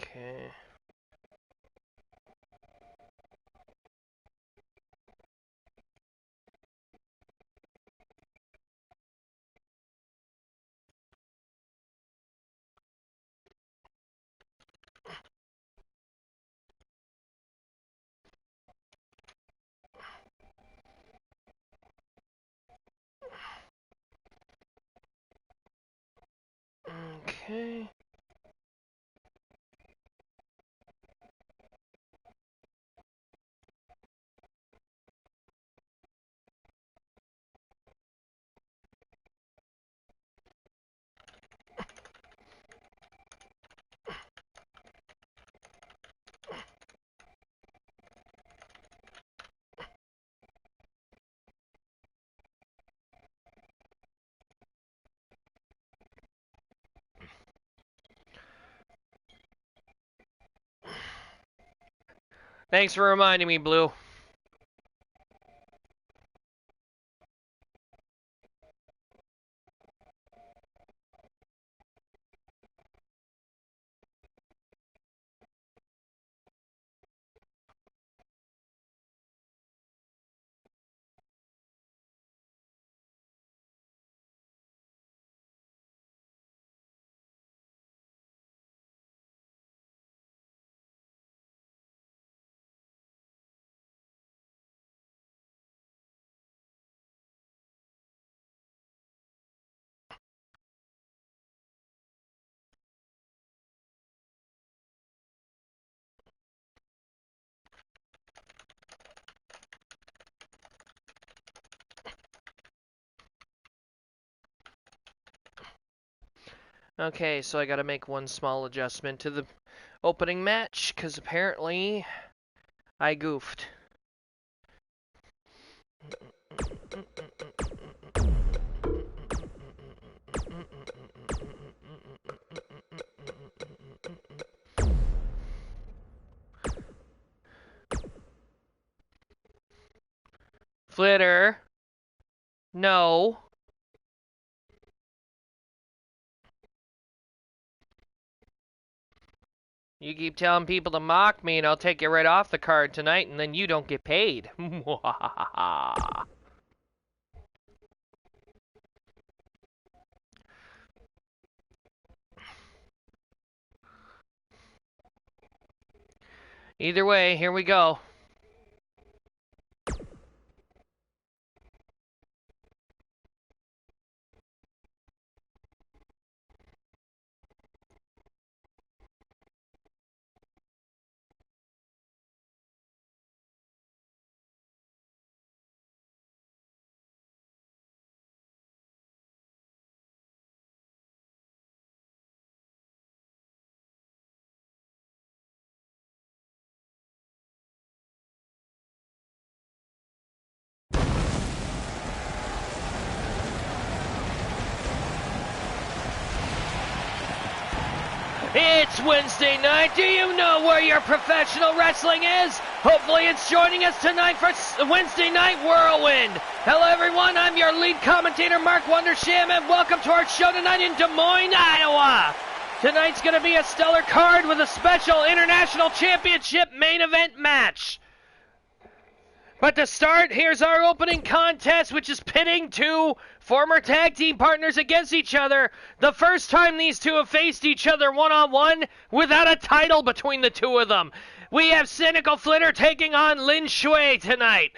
Okay. Okay. Thanks for reminding me, Blue. Okay, so I gotta make one small adjustment to the opening match, because apparently I goofed. Flitter. No. You keep telling people to mock me and I'll take you right off the card tonight and then you don't get paid. Either way, here we go. It's Wednesday night. Do you know where your professional wrestling is? Hopefully it's joining us tonight for Wednesday Night Whirlwind. Hello everyone, I'm your lead commentator Mark Wondersham and welcome to our show tonight in Des Moines, Iowa. Tonight's going to be a stellar card with a special International Championship main event match. But to start, here's our opening contest, which is pitting two former tag team partners against each other. The first time these two have faced each other one-on-one without a title between the two of them. We have Cynical Flitter taking on Lin Shui tonight.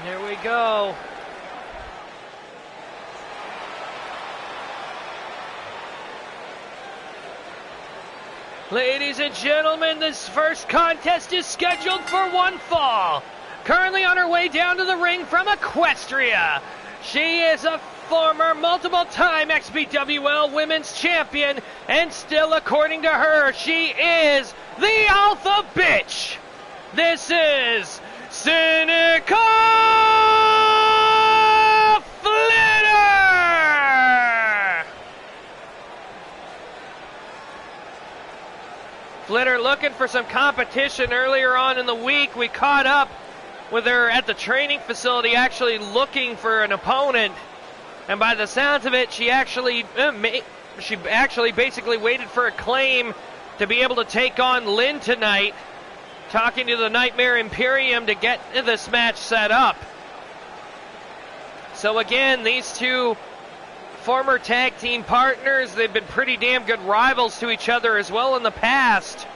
Here we go. Ladies and gentlemen, this first contest is scheduled for one fall. Currently on her way down to the ring from Equestria. She is a former multiple-time XPWL Women's Champion, and still, according to her, she is the Alpha Bitch. This is Seneca Flitter! Flitter looking for some competition. Earlier on in the week, we caught up with her at the training facility, actually looking for an opponent. And by the sounds of it, she actually basically waited for a claim to be able to take on Lynn tonight, talking to the Nightmare Imperium to get this match set up. So again, these two former tag team partners, they've been pretty damn good rivals to each other as well in the past.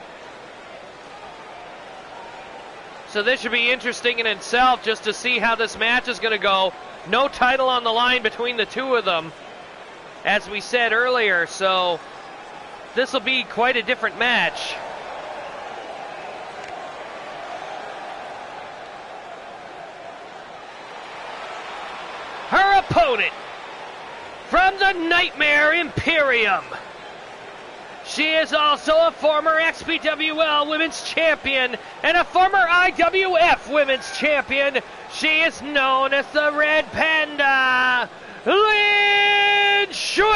So this should be interesting in itself, just to see how this match is going to go. No title on the line between the two of them, as we said earlier, so this will be quite a different match. Her opponent from the Nightmare Imperium. She is also a former XPWL Women's Champion and a former IWF Women's Champion. She is known as the Red Panda, Lynn Shui.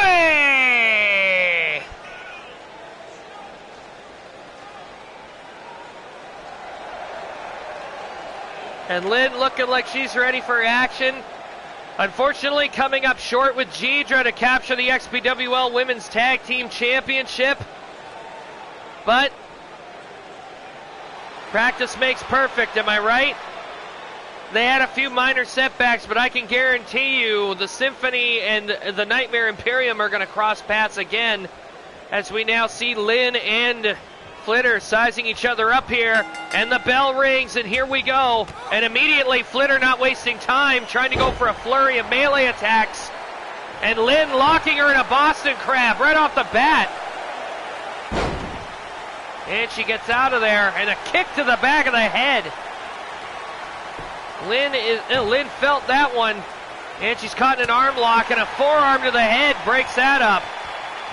And Lynn looking like she's ready for action. Unfortunately, coming up short with Jidra to capture the XPWL Women's Tag Team Championship. But practice makes perfect, am I right? They had a few minor setbacks, but I can guarantee you the Symphony and the Nightmare Imperium are going to cross paths again, as we now see Lynn and Flitter sizing each other up here, and the bell rings, and here we go. And immediately Flitter, not wasting time, trying to go for a flurry of melee attacks, and Lynn locking her in a Boston Crab right off the bat. And she gets out of there, and a kick to the back of the head. Lynn felt that one, and she's caught in an arm lock, and a forearm to the head breaks that up.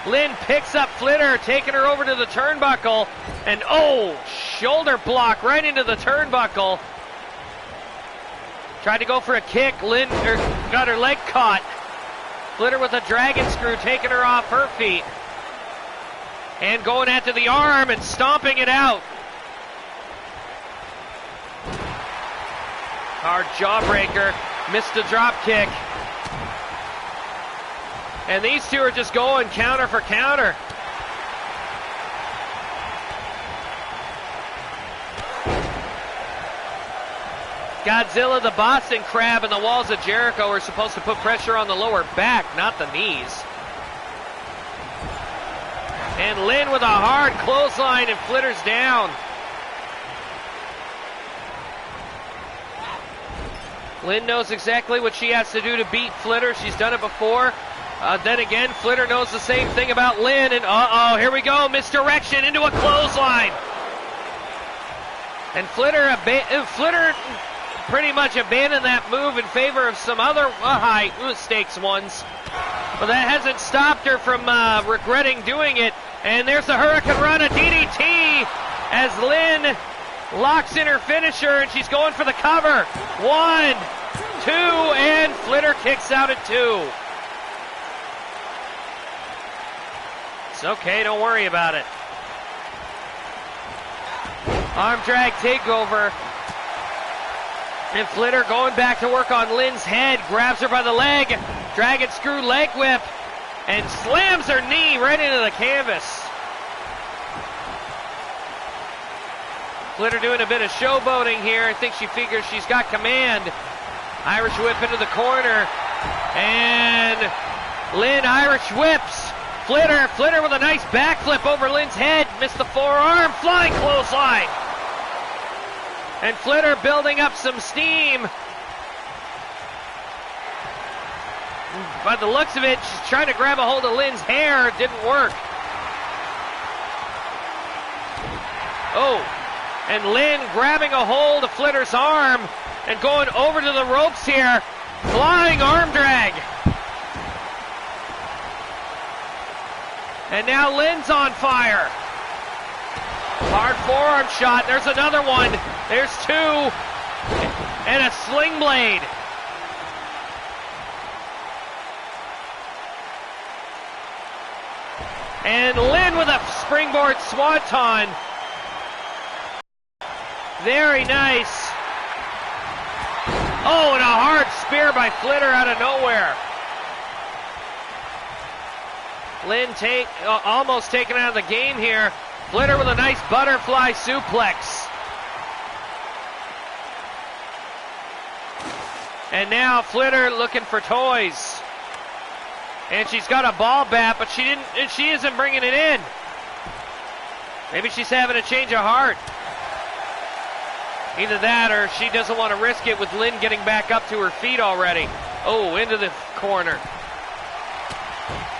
Lynn picks up Flitter, taking her over to the turnbuckle, and shoulder block right into the turnbuckle. Tried to go for a kick, Lynn got her leg caught. Flitter with a dragon screw, taking her off her feet. And going after the arm and stomping it out. Hard jawbreaker, missed a drop kick. And these two are just going counter for counter. Godzilla, the Boston Crab, and the Walls of Jericho are supposed to put pressure on the lower back, not the knees. And Lynn with a hard clothesline, and Flitter's down. Lynn knows exactly what she has to do to beat Flitter. She's done it before. Then again, Flitter knows the same thing about Lynn, and here we go, misdirection into a clothesline. And Flitter pretty much abandoned that move in favor of some other high stakes ones. But that hasn't stopped her from regretting doing it. And there's the Hurricane Rana DDT as Lynn locks in her finisher, and she's going for the cover. 1, 2, and Flitter kicks out at 2. It's okay, don't worry about it. Arm drag takeover. And Flitter going back to work on Lynn's head, grabs her by the leg, dragon screw leg whip, and slams her knee right into the canvas. Flitter doing a bit of showboating here. I think she figures she's got command. Irish whip into the corner. And Lynn Irish whips. Flitter with a nice backflip over Lynn's head. Missed the forearm. Flying clothesline. And Flitter building up some steam. By the looks of it, she's trying to grab a hold of Lynn's hair. It didn't work. Oh, and Lynn grabbing a hold of Flitter's arm and going over to the ropes here. Flying arm drag. And now Lynn's on fire. Hard forearm shot. There's another one. There's two. And a sling blade. And Lynn with a springboard swanton. Very nice. Oh, and a hard spear by Flitter out of nowhere. Lynn almost taken out of the game here. Flitter with a nice butterfly suplex. And now Flitter looking for toys. And she's got a ball bat, but she isn't bringing it in. Maybe she's having a change of heart. Either that or she doesn't want to risk it with Lynn getting back up to her feet already. Oh, into the corner.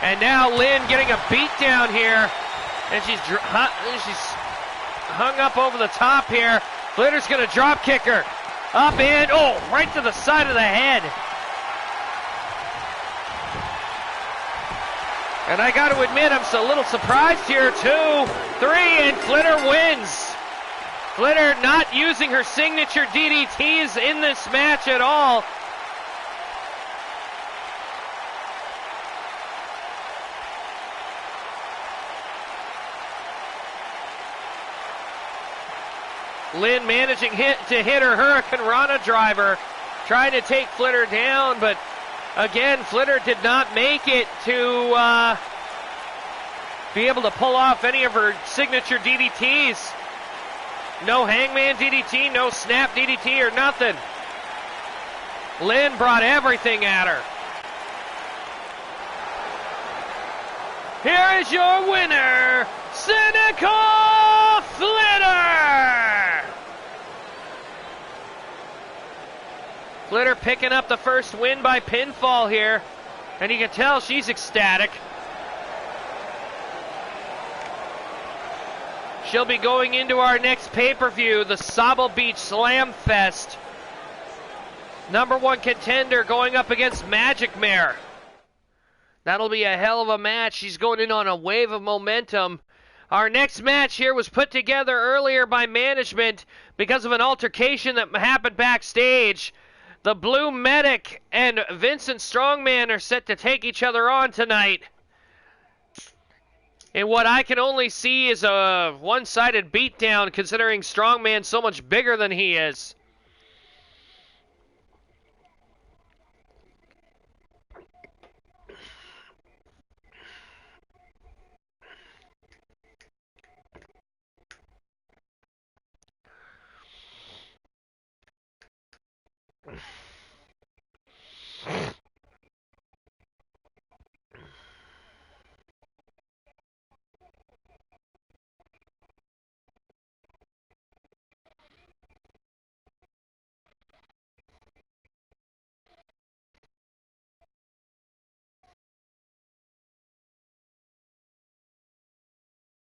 And now Lynn getting a beat down here. And she's hung up over the top here. Flitter's going to drop kick her. Up and, oh, right to the side of the head. And I got to admit, I'm a little surprised here. 2, 3, and Flitter wins. Flitter not using her signature DDTs in this match at all. Lynn managing to hit her Hurricane Rana driver, trying to take Flitter down, but again, Flitter did not make it to be able to pull off any of her signature DDTs. No hangman DDT, no snap DDT or nothing. Lynn brought everything at her. Here is your winner, Cynical Flitter! Flitter picking up the first win by pinfall here, and you can tell she's ecstatic. She'll be going into our next pay-per-view, the Sable Beach Slam Fest. #1 contender going up against Magic Mare. That'll be a hell of a match. She's going in on a wave of momentum. Our next match here was put together earlier by management because of an altercation that happened backstage. The Blue Medic and Vincent Strongman are set to take each other on tonight. And what I can only see is a one-sided beatdown, considering Strongman's so much bigger than he is.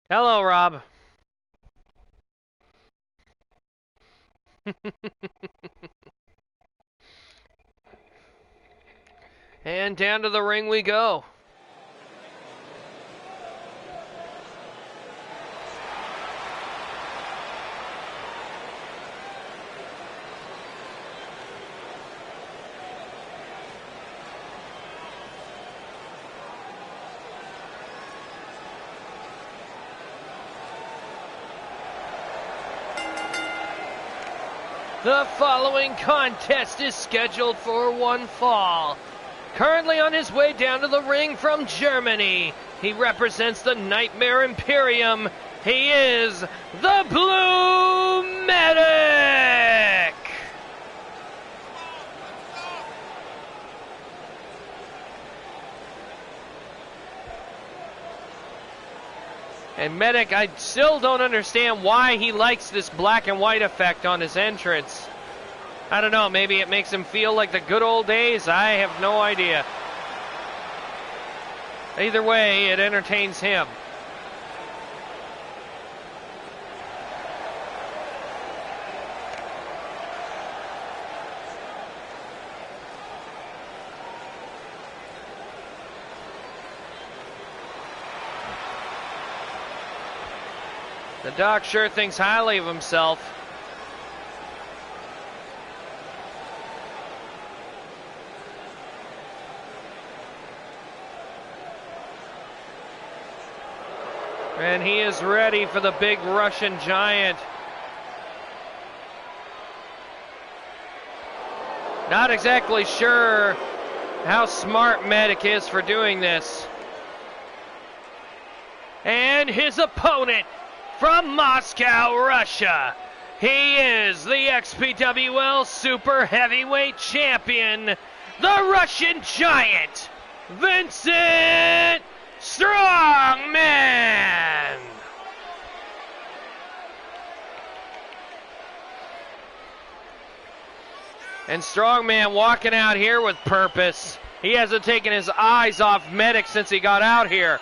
Hello, Rob. And down to the ring we go. The following contest is scheduled for one fall. Currently on his way down to the ring from Germany, he represents the Nightmare Imperium. He is the Blue Medic! And Medic, I still don't understand why he likes this black and white effect on his entrance. I don't know, maybe it makes him feel like the good old days. I have no idea. Either way, it entertains him. The Doc sure thinks highly of himself. And he is ready for the big Russian giant. Not exactly sure how smart Medic is for doing this. And his opponent from Moscow, Russia. He is the XPWL Super Heavyweight Champion, the Russian Giant, Vincent Strongman. And Strongman walking out here with purpose. He hasn't taken his eyes off Medic since he got out here.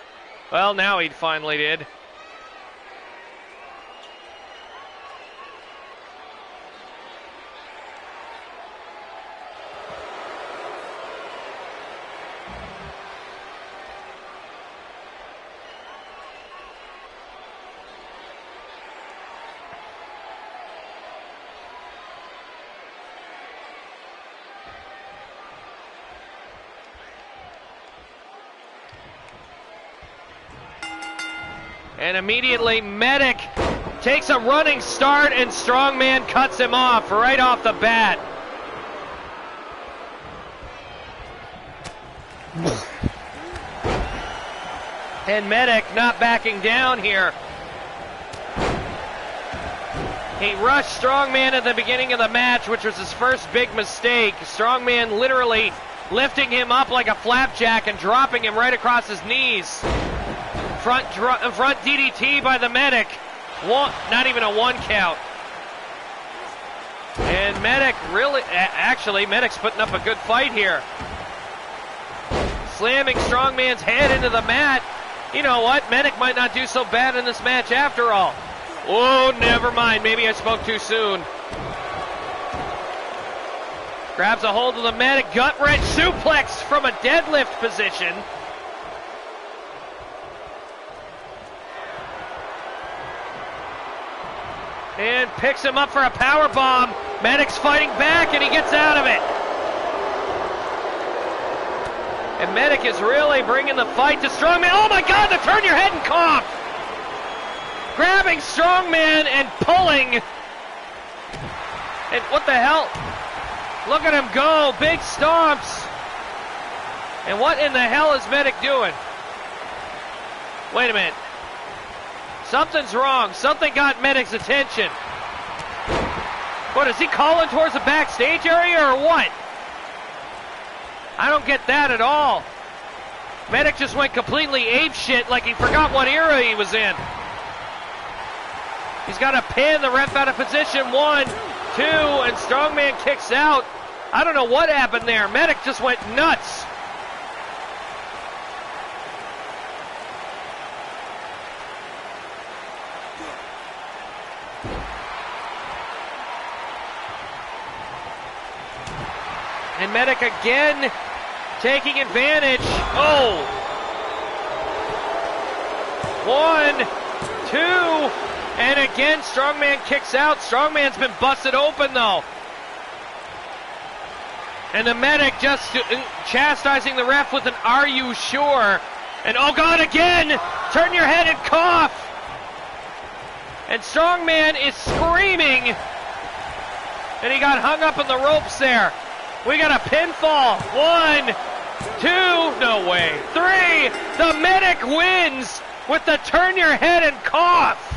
Well, now he finally did. And immediately Medic takes a running start and Strongman cuts him off right off the bat. And Medic not backing down here. He rushed Strongman at the beginning of the match, which was his first big mistake. Strongman literally lifting him up like a flapjack and dropping him right across his knees. Front DDT by the Medic. Not even a 1 count. And Medic really, actually, Medic's putting up a good fight here. Slamming Strongman's head into the mat. You know what? Medic might not do so bad in this match after all. Oh, never mind. Maybe I spoke too soon. Grabs a hold of the Medic. Gut-wrench suplex from a deadlift position. And picks him up for a power bomb. Medic's fighting back and he gets out of it. And Medic is really bringing the fight to Strongman. Oh my God, the turn your head and cough. Grabbing Strongman and pulling. And what the hell? Look at him go, big stomps. And what in the hell is Medic doing? Wait a minute. Something's wrong. Something got Medic's attention. What, is he calling towards the backstage area or what? I don't get that at all. Medic just went completely apeshit like he forgot what era he was in. He's got to pin the ref out of position. 1, 2, and Strongman kicks out. I don't know what happened there. Medic just went nuts. And Medic again taking advantage. Oh! 1, 2, and again Strongman kicks out. Strongman's been busted open though. And the Medic just chastising the ref with an "Are you sure?" And oh God, again! Turn your head and cough! And Strongman is screaming. And he got hung up in the ropes there. We got a pinfall. 1, 2, no way. 3, the Medic wins with the turn your head and cough.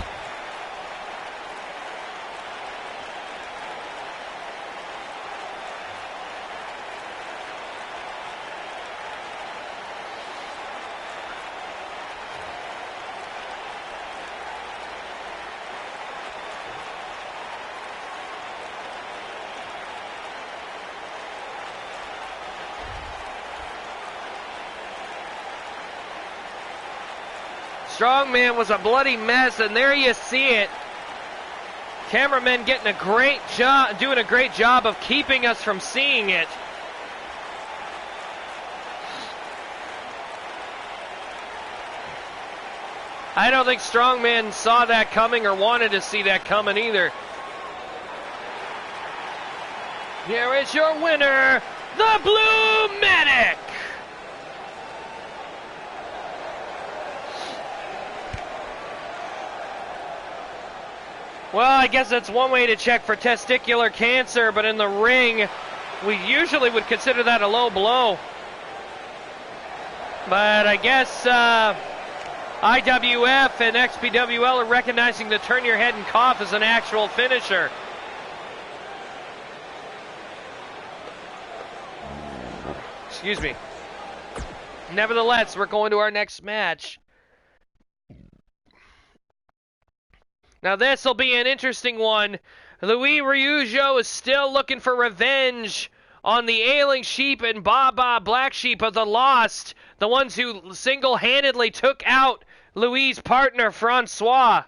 Strongman was a bloody mess, and there you see it. Cameramen getting a great job, doing a great job of keeping us from seeing it. I don't think Strongman saw that coming or wanted to see that coming either. Here is your winner, the Blue Medic. Well, I guess that's one way to check for testicular cancer, but in the ring, we usually would consider that a low blow. But I guess IWF and XPWL are recognizing the turn your head and cough as an actual finisher. Excuse me. Nevertheless, we're going to our next match. Now this will be an interesting one. Louis Ryujo is still looking for revenge on the ailing sheep and Baba Black Sheep of the Lost, the ones who single-handedly took out Louis' partner, Francois.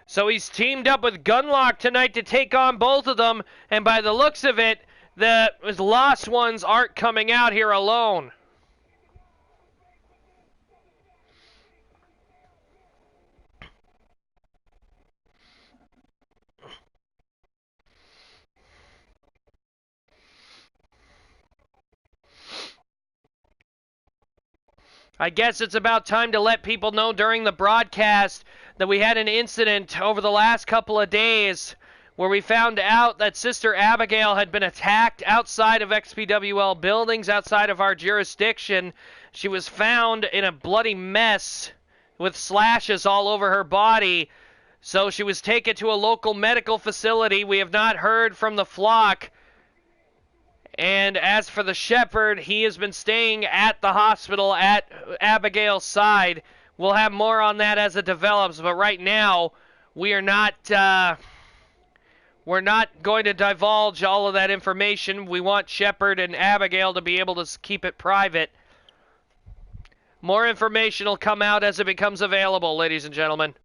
So he's teamed up with Gunlock tonight to take on both of them, and by the looks of it, the Lost ones aren't coming out here alone. I guess it's about time to let people know during the broadcast that we had an incident over the last couple of days where we found out that Sister Abigail had been attacked outside of XPWL buildings, outside of our jurisdiction. She was found in a bloody mess with slashes all over her body. So she was taken to a local medical facility. We have not heard from the flock. And as for the shepherd, he has been staying at the hospital at Abigail's side. We'll have more on that as it develops, but right now we're not going to divulge all of that information. We want Shepherd and Abigail to be able to keep it private. More information will come out as it becomes available, ladies and gentlemen.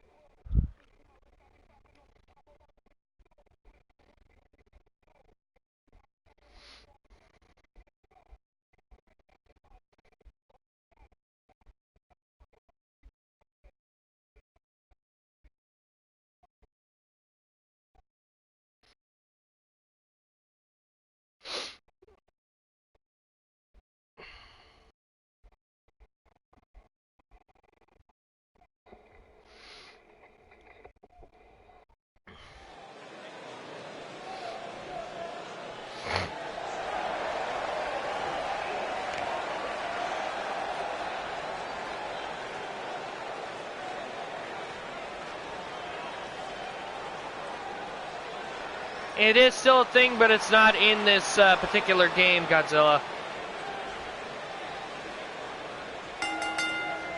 It is still a thing, but it's not in this particular game, Godzilla.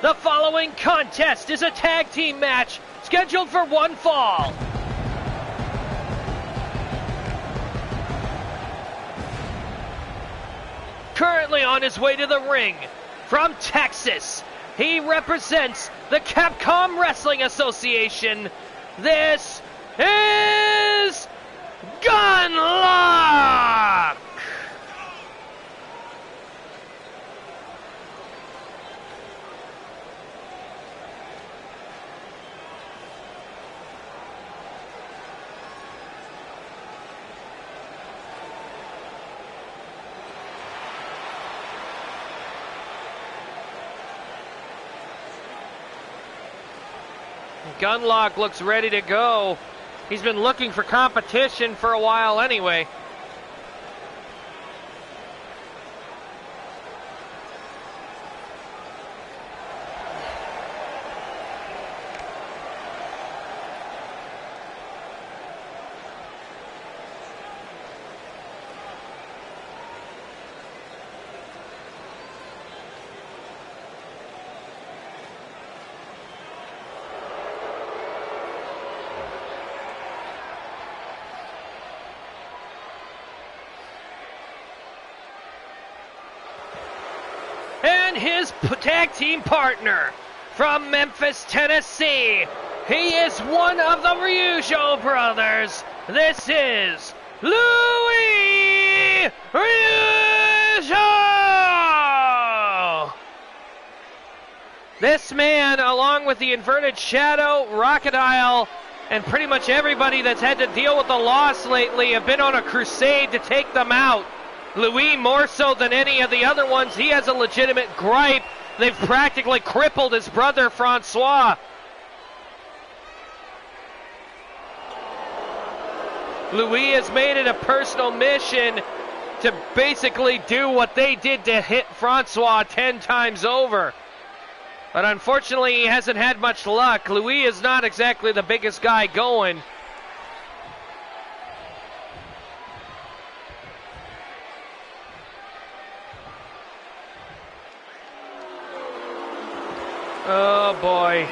The following contest is a tag team match scheduled for one fall. Currently on his way to the ring from Texas, he represents the Capcom Wrestling Association. This is Gunlock! Gunlock looks ready to go. He's been looking for competition for a while anyway. and his tag team partner from Memphis, Tennessee. He is one of the Ryujo brothers. This is Louis Ryujo! This man, along with the Inverted Shadow, Rachidile, and pretty much everybody that's had to deal with the loss lately, have been on a crusade to take them out. Louis more so than any of the other ones. He has a legitimate gripe. They've practically crippled his brother, Francois. Louis has made it a personal mission to basically do what they did to hit Francois 10 times over. But unfortunately, he hasn't had much luck. Louis is not exactly the biggest guy going. Oh boy.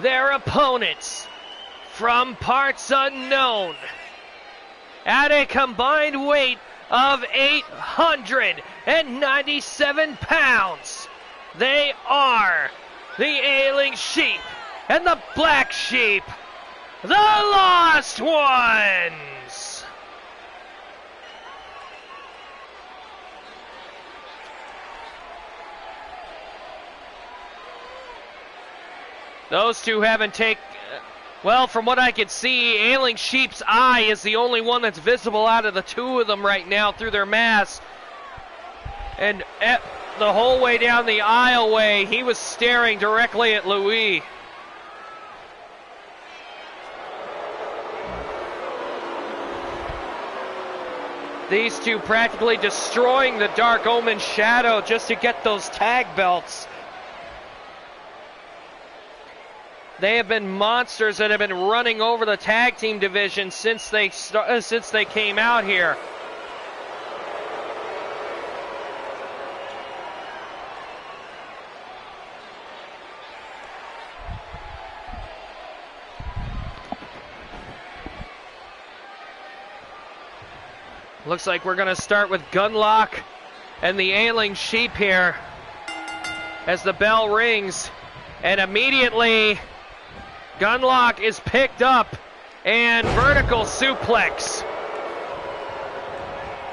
Their opponents, from parts unknown, at a combined weight of 897 pounds, they are the Ailing Sheep and the Black Sheep, the Lost Ones. Those two haven't taken... Well, from what I can see, Ailing Sheep's eye is the only one that's visible out of the two of them right now through their mask. And the whole way down the aisleway, he was staring directly at Louis. These two practically destroying the Dark Omen Shadow just to get those tag belts. They have been monsters that have been running over the tag team division since they came out here. Looks like we're going to start with Gunlock and the Ailing Sheep here as the bell rings, and immediately Gunlock is picked up and vertical suplex.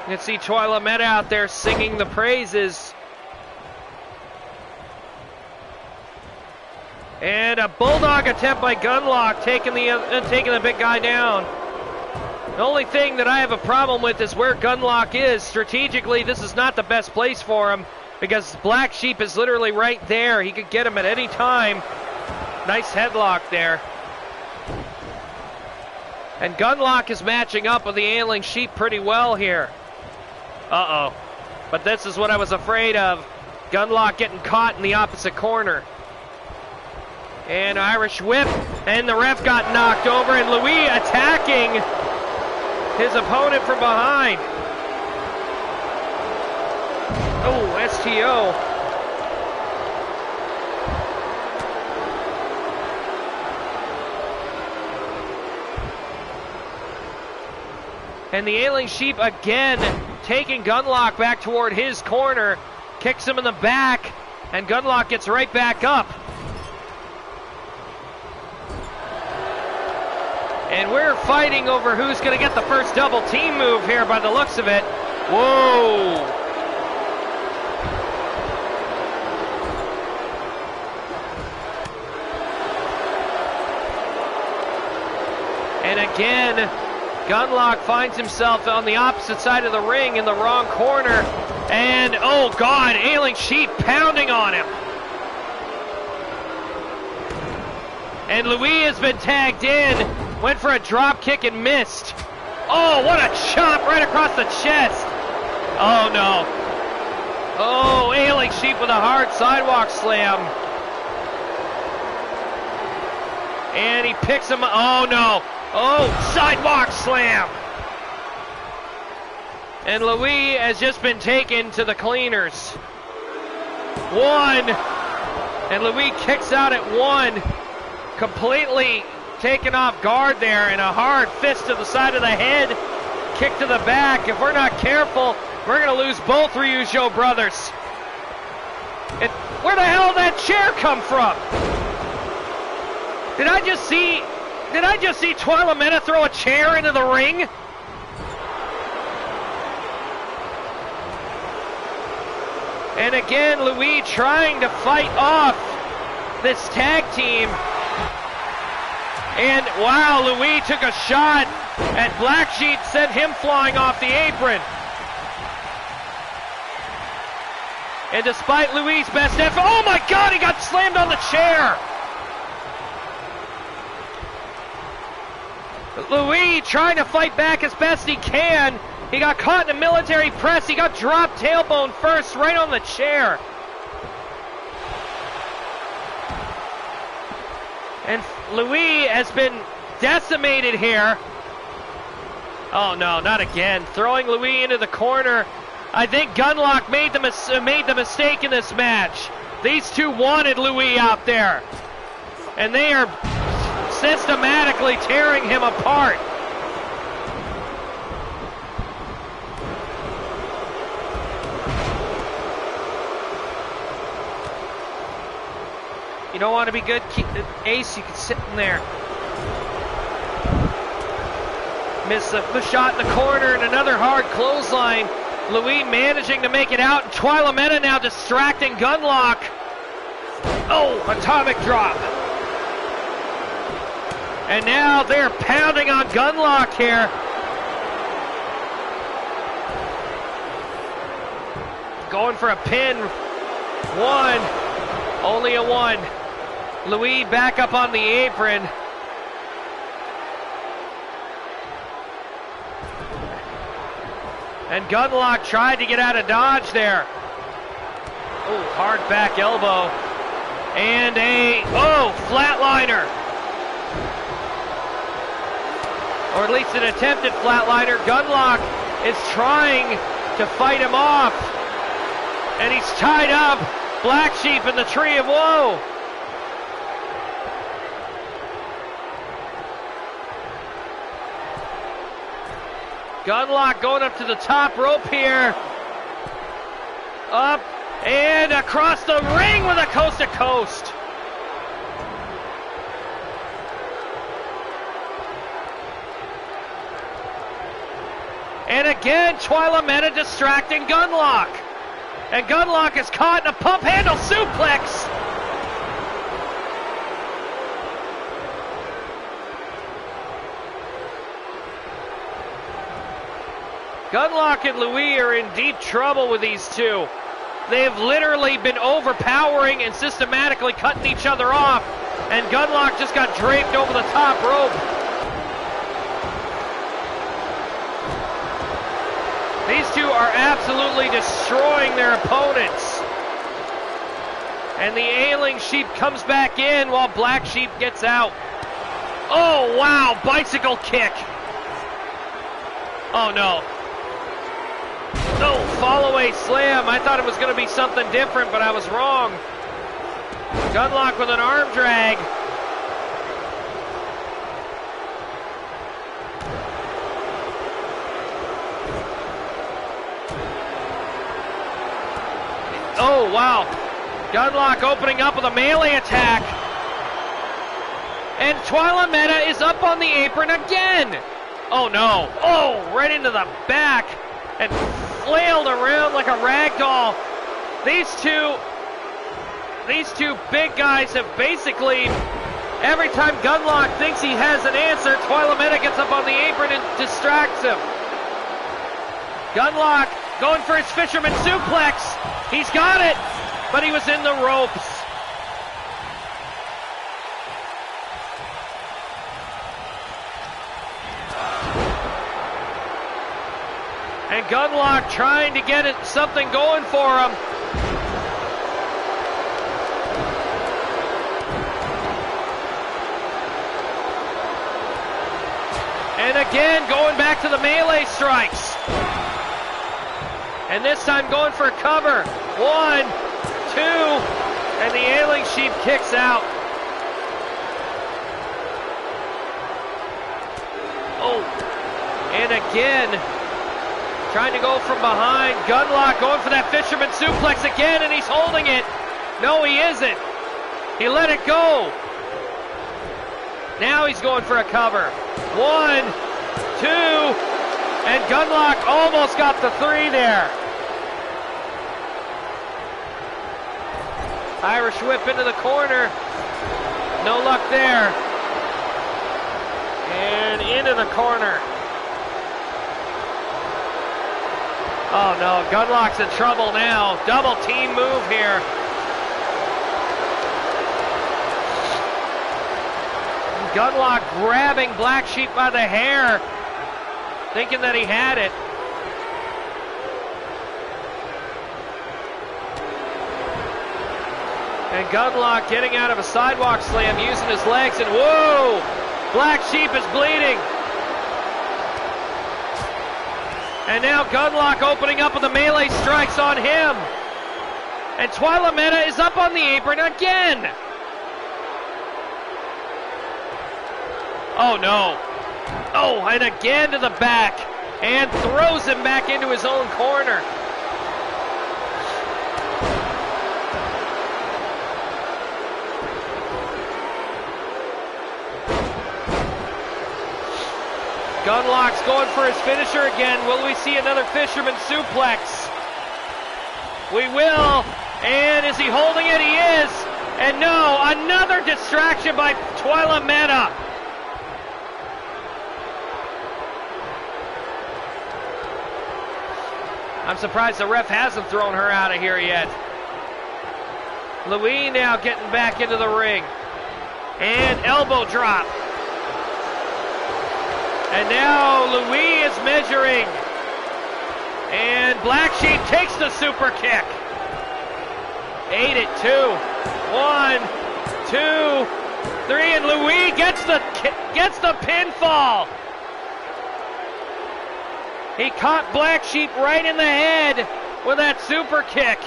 You can see Twyla Meta out there singing the praises. And a bulldog attempt by Gunlock taking the big guy down. The only thing that I have a problem with is where Gunlock is. Strategically, this is not the best place for him because Black Sheep is literally right there. He could get him at any time. Nice headlock there. And Gunlock is matching up with the Ailing Sheep pretty well here. Uh-oh. But this is what I was afraid of. Gunlock getting caught in the opposite corner. And Irish whip. And the ref got knocked over. And Louis attacking his opponent from behind. Oh, STO. And the Ailing Sheep again taking Gunlock back toward his corner. Kicks him in the back. And Gunlock gets right back up. And we're fighting over who's going to get the first double team move here by the looks of it. Whoa. And again, Gunlock finds himself on the opposite side of the ring in the wrong corner. And, oh God, Ailing Sheep pounding on him. And Louis has been tagged in. Went for a drop kick and missed. Oh, what a chop right across the chest. Oh, no. Oh, Ailing Sheep with a hard sidewalk slam. And he picks him. Oh, no. Oh, sidewalk slam. And Louis has just been taken to the cleaners. 1. And Louis kicks out at 1. Completely taken off guard there, and a hard fist to the side of the head. Kick to the back. If we're not careful, we're going to lose both Ryujo brothers. And where the hell did that chair come from? Did I just see Twyla Mena throw a chair into the ring? And again, Louis trying to fight off this tag team. And wow, Louis took a shot at Black Sheep, sent him flying off the apron. And despite Louis' best effort, oh my God, he got slammed on the chair. Louis trying to fight back as best he can. He got caught in a military press. He got dropped tailbone first right on the chair. And Louis has been decimated here. Oh no, not again. Throwing Louis into the corner. I think Gunlock made the mistake in this match. These two wanted Louis out there. And they are systematically tearing him apart. You don't want to be good, Ace, you can sit in there. Miss the shot in the corner and another hard clothesline. Louis managing to make it out, and Twyla Mena now distracting Gunlock. Oh, atomic drop. And now they're pounding on Gunlock here. Going for a pin. 1. Only a 1. Louis back up on the apron. And Gunlock tried to get out of dodge there. Oh, hard back elbow. And flatliner. Or at least an attempted flatliner. Gunlock is trying to fight him off. And he's tied up. Black Sheep in the Tree of Woe. Gunlock going up to the top rope here. Up and across the ring with a coast to coast. And again, Twyla Mena distracting Gunlock. And Gunlock is caught in a pump handle suplex. Gunlock and Louis are in deep trouble with these two. They've literally been overpowering and systematically cutting each other off. And Gunlock just got draped over the top rope. These two are absolutely destroying their opponents. And the ailing Sheep comes back in while Black Sheep gets out. Oh, wow, bicycle kick. Oh, no. No, fall-away slam. I thought it was going to be something different, but I was wrong. Gunlock with an arm drag. Oh, wow. Gunlock opening up with a melee attack. And Twyla Mena is up on the apron again. Oh, no. Oh, right into the back. And flailed around like a rag doll. These two big guys have basically, every time Gunlock thinks he has an answer, Twyla Mena gets up on the apron and distracts him. Gunlock going for his fisherman suplex. He's got it, but he was in the ropes. And Gunlock trying to get something going for him. And again, going back to the melee strikes. And this time going for a cover. 1, 2, and the ailing sheep kicks out. Oh, and again, trying to go from behind. Gunlock going for that fisherman suplex again, and he's holding it. No, he isn't. He let it go. Now he's going for a cover. 1, 2, and Gunlock almost got the 3 there. Irish whip into the corner. No luck there. And into the corner. Oh no, Gunlock's in trouble now. Double team move here. Gunlock grabbing Black Sheep by the hair, thinking that he had it. And Gunlock getting out of a sidewalk slam, using his legs, and whoa! Black Sheep is bleeding. And now Gunlock opening up with the melee strikes on him. And Twyla Meta is up on the apron again. Oh no. Oh, and again to the back. And throws him back into his own corner. Gunlock's going for his finisher again. Will we see another fisherman suplex? We will. And is he holding it? He is. And no, another distraction by Twyla Meta. I'm surprised the ref hasn't thrown her out of here yet. Louis now getting back into the ring. And elbow drop. And now Louis is measuring. And Black Sheep takes the super kick. 8 at 2. 1, 2, 3, and Louis gets the pinfall. He caught Black Sheep right in the head with that super kick.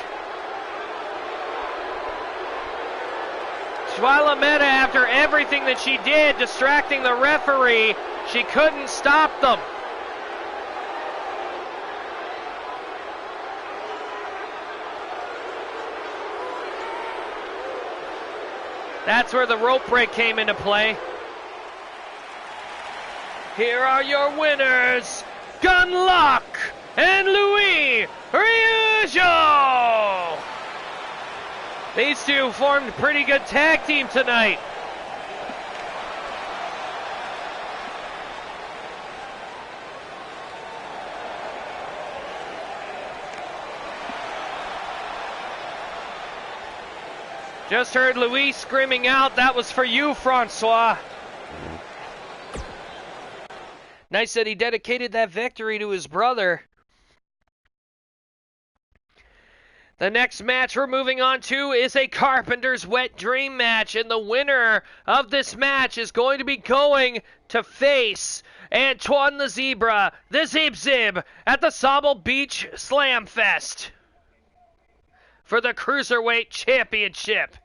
Twyla Meta, after everything that she did, distracting the referee, she couldn't stop them. That's where the rope break came into play. Here are your winners, Gunlock and Louis Ryujo. These two formed a pretty good tag team tonight. Just heard Louis screaming out, "That was for you, Francois." Nice that he dedicated that victory to his brother. The next match we're moving on to is a Carpenter's Wet Dream match, and the winner of this match is going to be going to face Antoine the Zebra, the Zib Zib, at the Sauble Beach Slam Fest for the Cruiserweight Championship.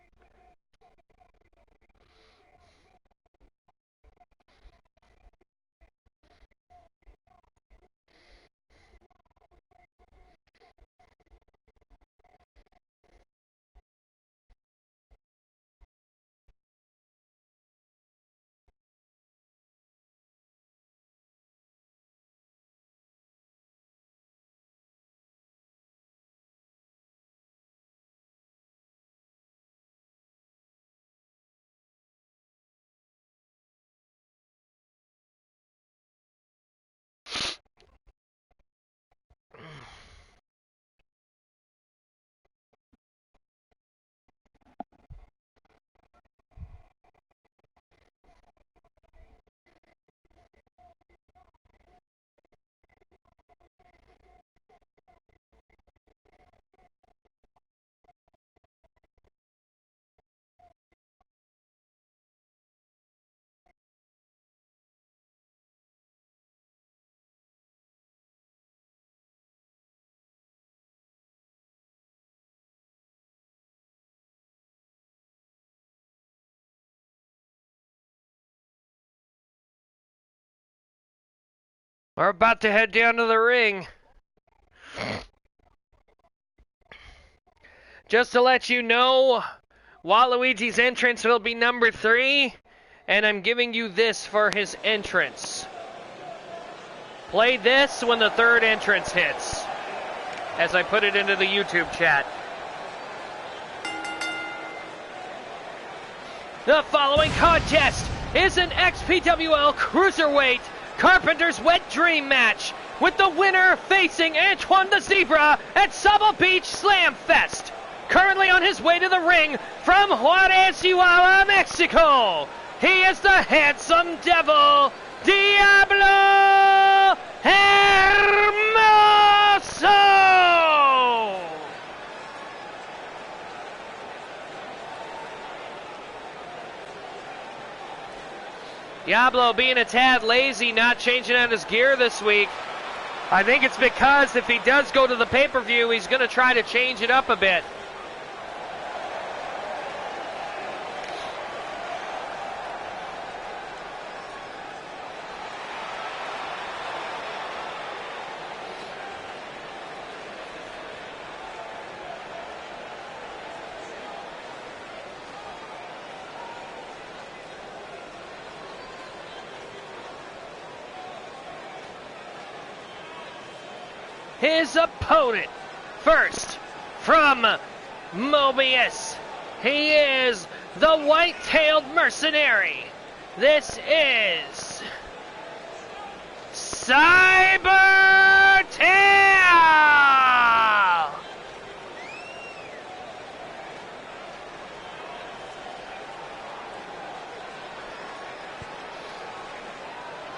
We're about to head down to the ring. Just to let you know, Waluigi's entrance will be number 3, and I'm giving you this for his entrance. Play this when the 3rd entrance hits, as I put it into the YouTube chat. The following contest is an XPWL Cruiserweight Carpenter's Wet Dream match, with the winner facing Antoine the Zebra at Sabo Beach Slam Fest. Currently on his way to the ring from Juarez, Chihuahua, Mexico, he is the handsome devil, Diablo Hermoso! Diablo being a tad lazy, not changing out his gear this week. I think it's because if he does go to the pay-per-view, he's going to try to change it up a bit. His opponent, first, from Mobius, he is the white-tailed mercenary. This is Cybertail!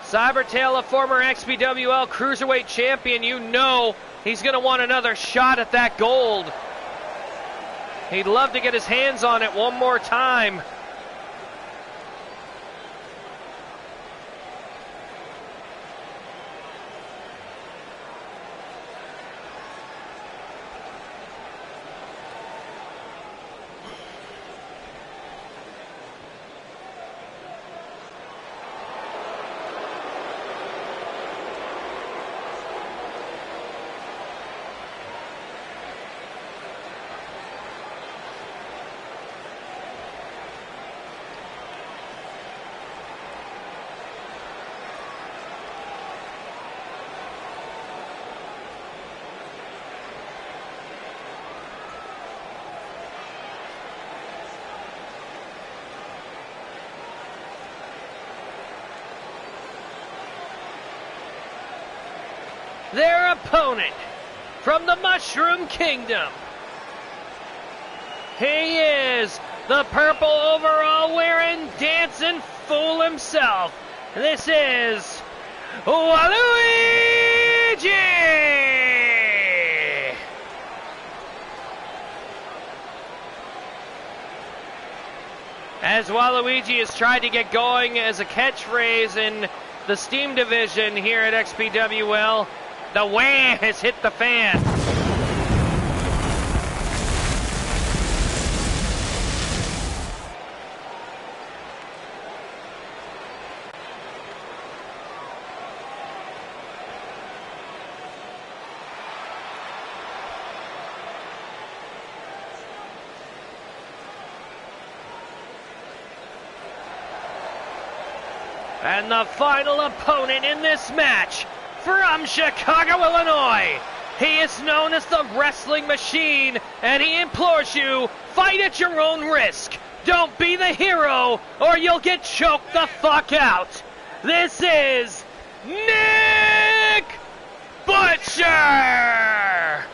Cybertail, a former XPWL Cruiserweight champion, you know he's going to want another shot at that gold. He'd love to get his hands on it one more time. Their opponent from the Mushroom Kingdom. He is the purple overall wearing dancing fool himself. This is Waluigi! As Waluigi has tried to get going as a catchphrase in the Steam division here at XPWL, the wham has hit the fan. And the final opponent in this match, from Chicago, Illinois, he is known as the Wrestling Machine, and he implores you, fight at your own risk. Don't be the hero, or you'll get choked the fuck out. This is Nick Butcher!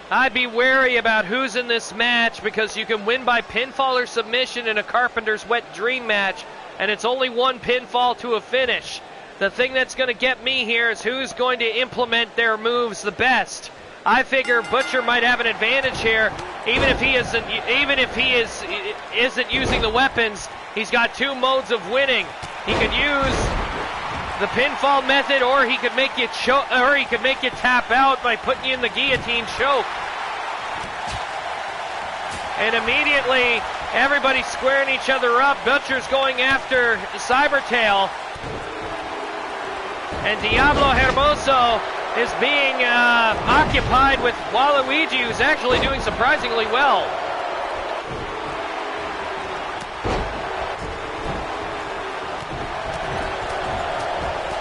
I'd be wary about who's in this match because you can win by pinfall or submission in a Carpenter's Wet Dream match, and it's only one pinfall to a finish. The thing that's going to get me here is who's going to implement their moves the best. I figure Butcher might have an advantage here, even if he isn't using the weapons. He's got two modes of winning. He could use the pinfall method, or he could make you tap out by putting you in the guillotine choke. And immediately, everybody's squaring each other up. Butcher's going after Cybertail. And Diablo Hermoso is being occupied with Waluigi, who's actually doing surprisingly well.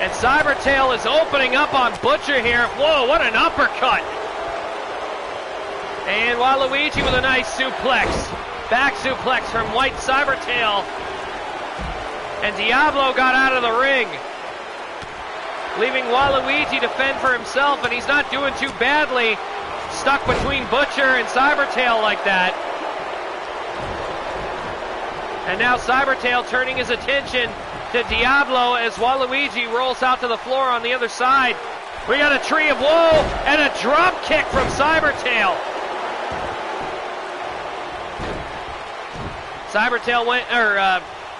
And Cybertail is opening up on Butcher here. Whoa, what an uppercut. And Waluigi with a nice suplex. Back suplex from White Cybertail. And Diablo got out of the ring, leaving Waluigi to fend for himself, and he's not doing too badly, stuck between Butcher and Cybertail like that. And now Cybertail turning his attention to Diablo as Waluigi rolls out to the floor on the other side. We got a tree of woe and a drop kick from Cybertail.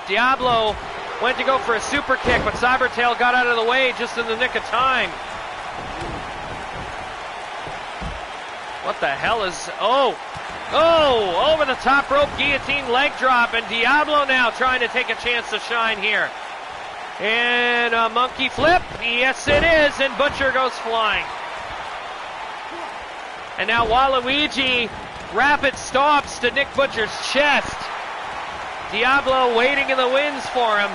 Diablo went to go for a super kick, but Cybertail got out of the way just in the nick of time. What the hell is... Oh, over the top rope guillotine leg drop, and Diablo now trying to take a chance to shine here. And a monkey flip. Yes, it is, and Butcher goes flying. And now Waluigi rapid stomps to Nick Butcher's chest. Diablo waiting in the wings for him.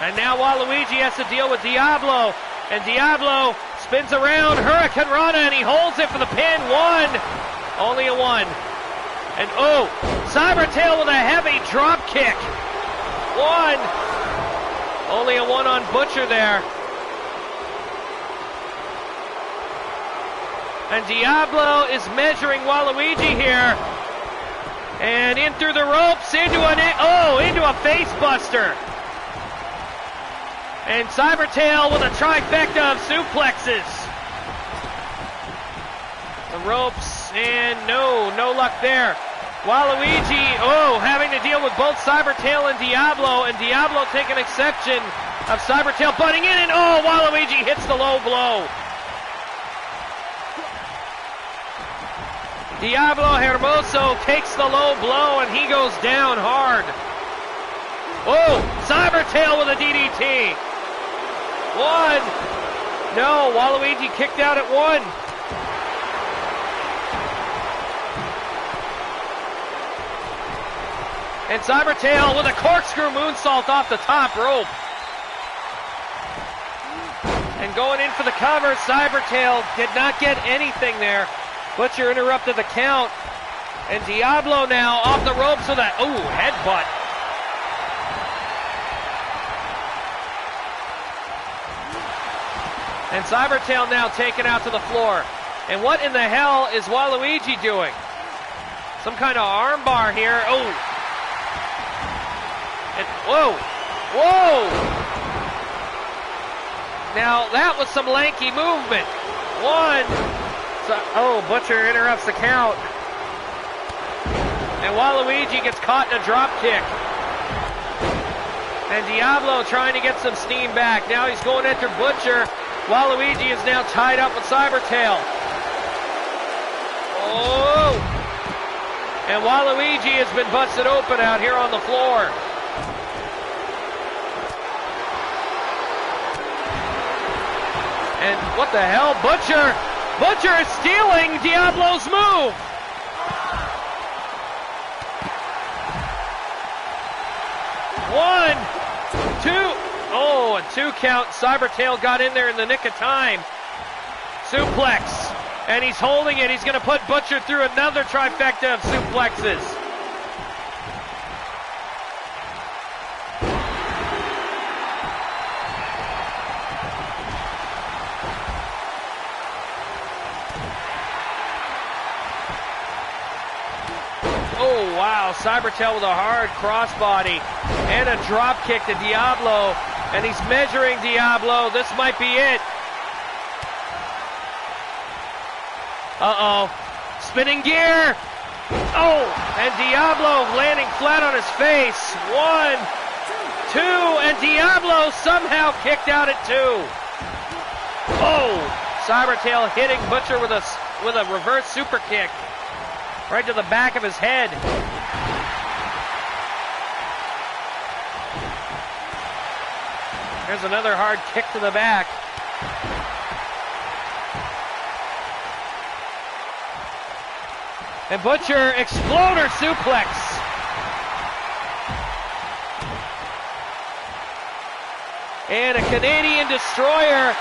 And now Waluigi has to deal with Diablo. And Diablo spins around, Hurricane Rana, and he holds it for the pin. One. Only a one. And Cybertail with a heavy drop kick. One. Only a one on Butcher there. And Diablo is measuring Waluigi here. And in through the ropes, into a face buster. And Cybertail with a trifecta of suplexes. The ropes, and no luck there. Waluigi, having to deal with both Cybertail and Diablo taking exception of Cybertail butting in, and Waluigi hits the low blow. Diablo Hermoso takes the low blow, and he goes down hard. Cybertail with a DDT. One. No, Waluigi kicked out at one. And Cybertail with a corkscrew moonsault off the top rope. And going in for the cover, Cybertail did not get anything there. Butcher interrupted the count. And Diablo now off the ropes with a headbutt. And Cybertail now taken out to the floor. And what in the hell is Waluigi doing? Some kind of armbar here. Whoa! Now that was some lanky movement. One. Butcher interrupts the count. And Waluigi gets caught in a drop kick. And Diablo trying to get some steam back. Now he's going after Butcher. Waluigi is now tied up with Cybertail. And Waluigi has been busted open out here on the floor. And what the hell? Butcher is stealing Diablo's move. One, two. A 2 count. Cybertail got in there in the nick of time. Suplex. And he's holding it. He's going to put Butcher through another trifecta of suplexes. Wow, Cybertail with a hard crossbody and a drop kick to Diablo, and he's measuring Diablo. This might be it. Uh-oh. Spinning gear. Oh, and Diablo landing flat on his face. 1, 2, and Diablo somehow kicked out at 2. Oh, Cybertail hitting Butcher with a reverse super kick right to the back of his head. There's another hard kick to the back. And Butcher, exploder suplex. And a Canadian destroyer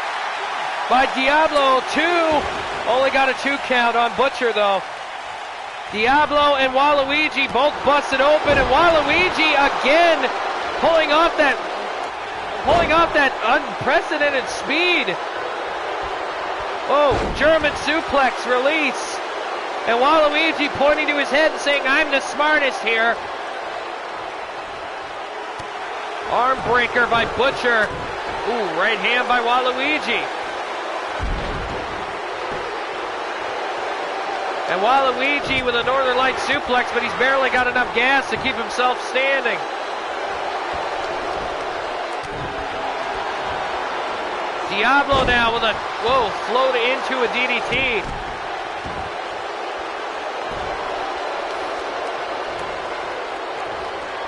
by Diablo. 2. Only got a 2 count on Butcher though. Diablo and Waluigi both busted open, and Waluigi again pulling off that unprecedented speed. Oh, German suplex release. And Waluigi pointing to his head and saying, "I'm the smartest here." Arm breaker by Butcher. Ooh, right hand by Waluigi. And Waluigi with a Northern Light suplex, but he's barely got enough gas to keep himself standing. Diablo now with a, float into a DDT.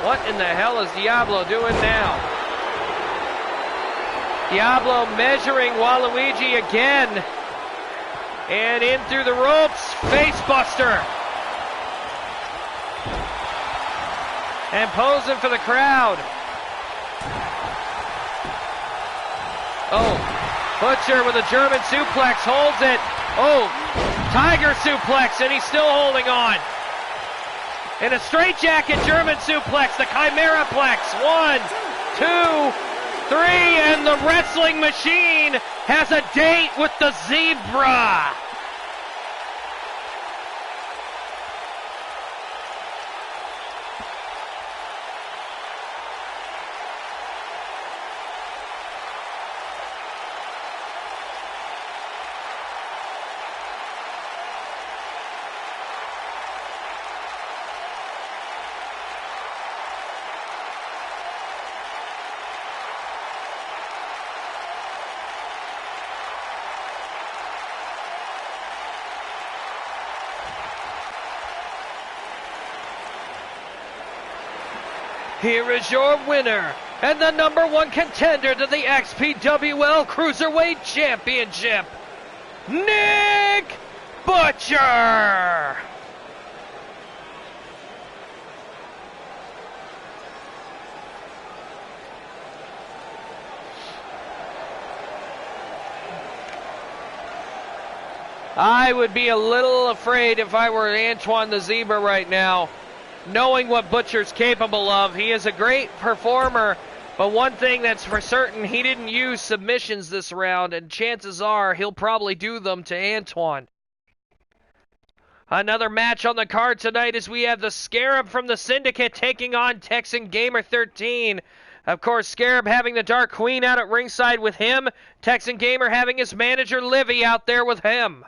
What in the hell is Diablo doing now? Diablo measuring Waluigi again. And in through the ropes, facebuster. And posing for the crowd. Oh, Butcher with a German suplex, holds it. Oh, Tiger suplex, and he's still holding on. And a straightjacket German suplex, the Chimeraplex. 1, 2, 3, and the wrestling machine has a date with the zebra. Here is your winner and the #1 contender to the XPWL Cruiserweight Championship, Nick Butcher! I would be a little afraid if I were Antoine the Zebra right now, knowing what Butcher's capable of. He is a great performer, but one thing that's for certain, he didn't use submissions this round, and chances are he'll probably do them to Antoine. Another match on the card tonight as we have the Scarab from the Syndicate taking on Texan Gamer 13. Of course, Scarab having the Dark Queen out at ringside with him, Texan Gamer having his manager Livy out there with him.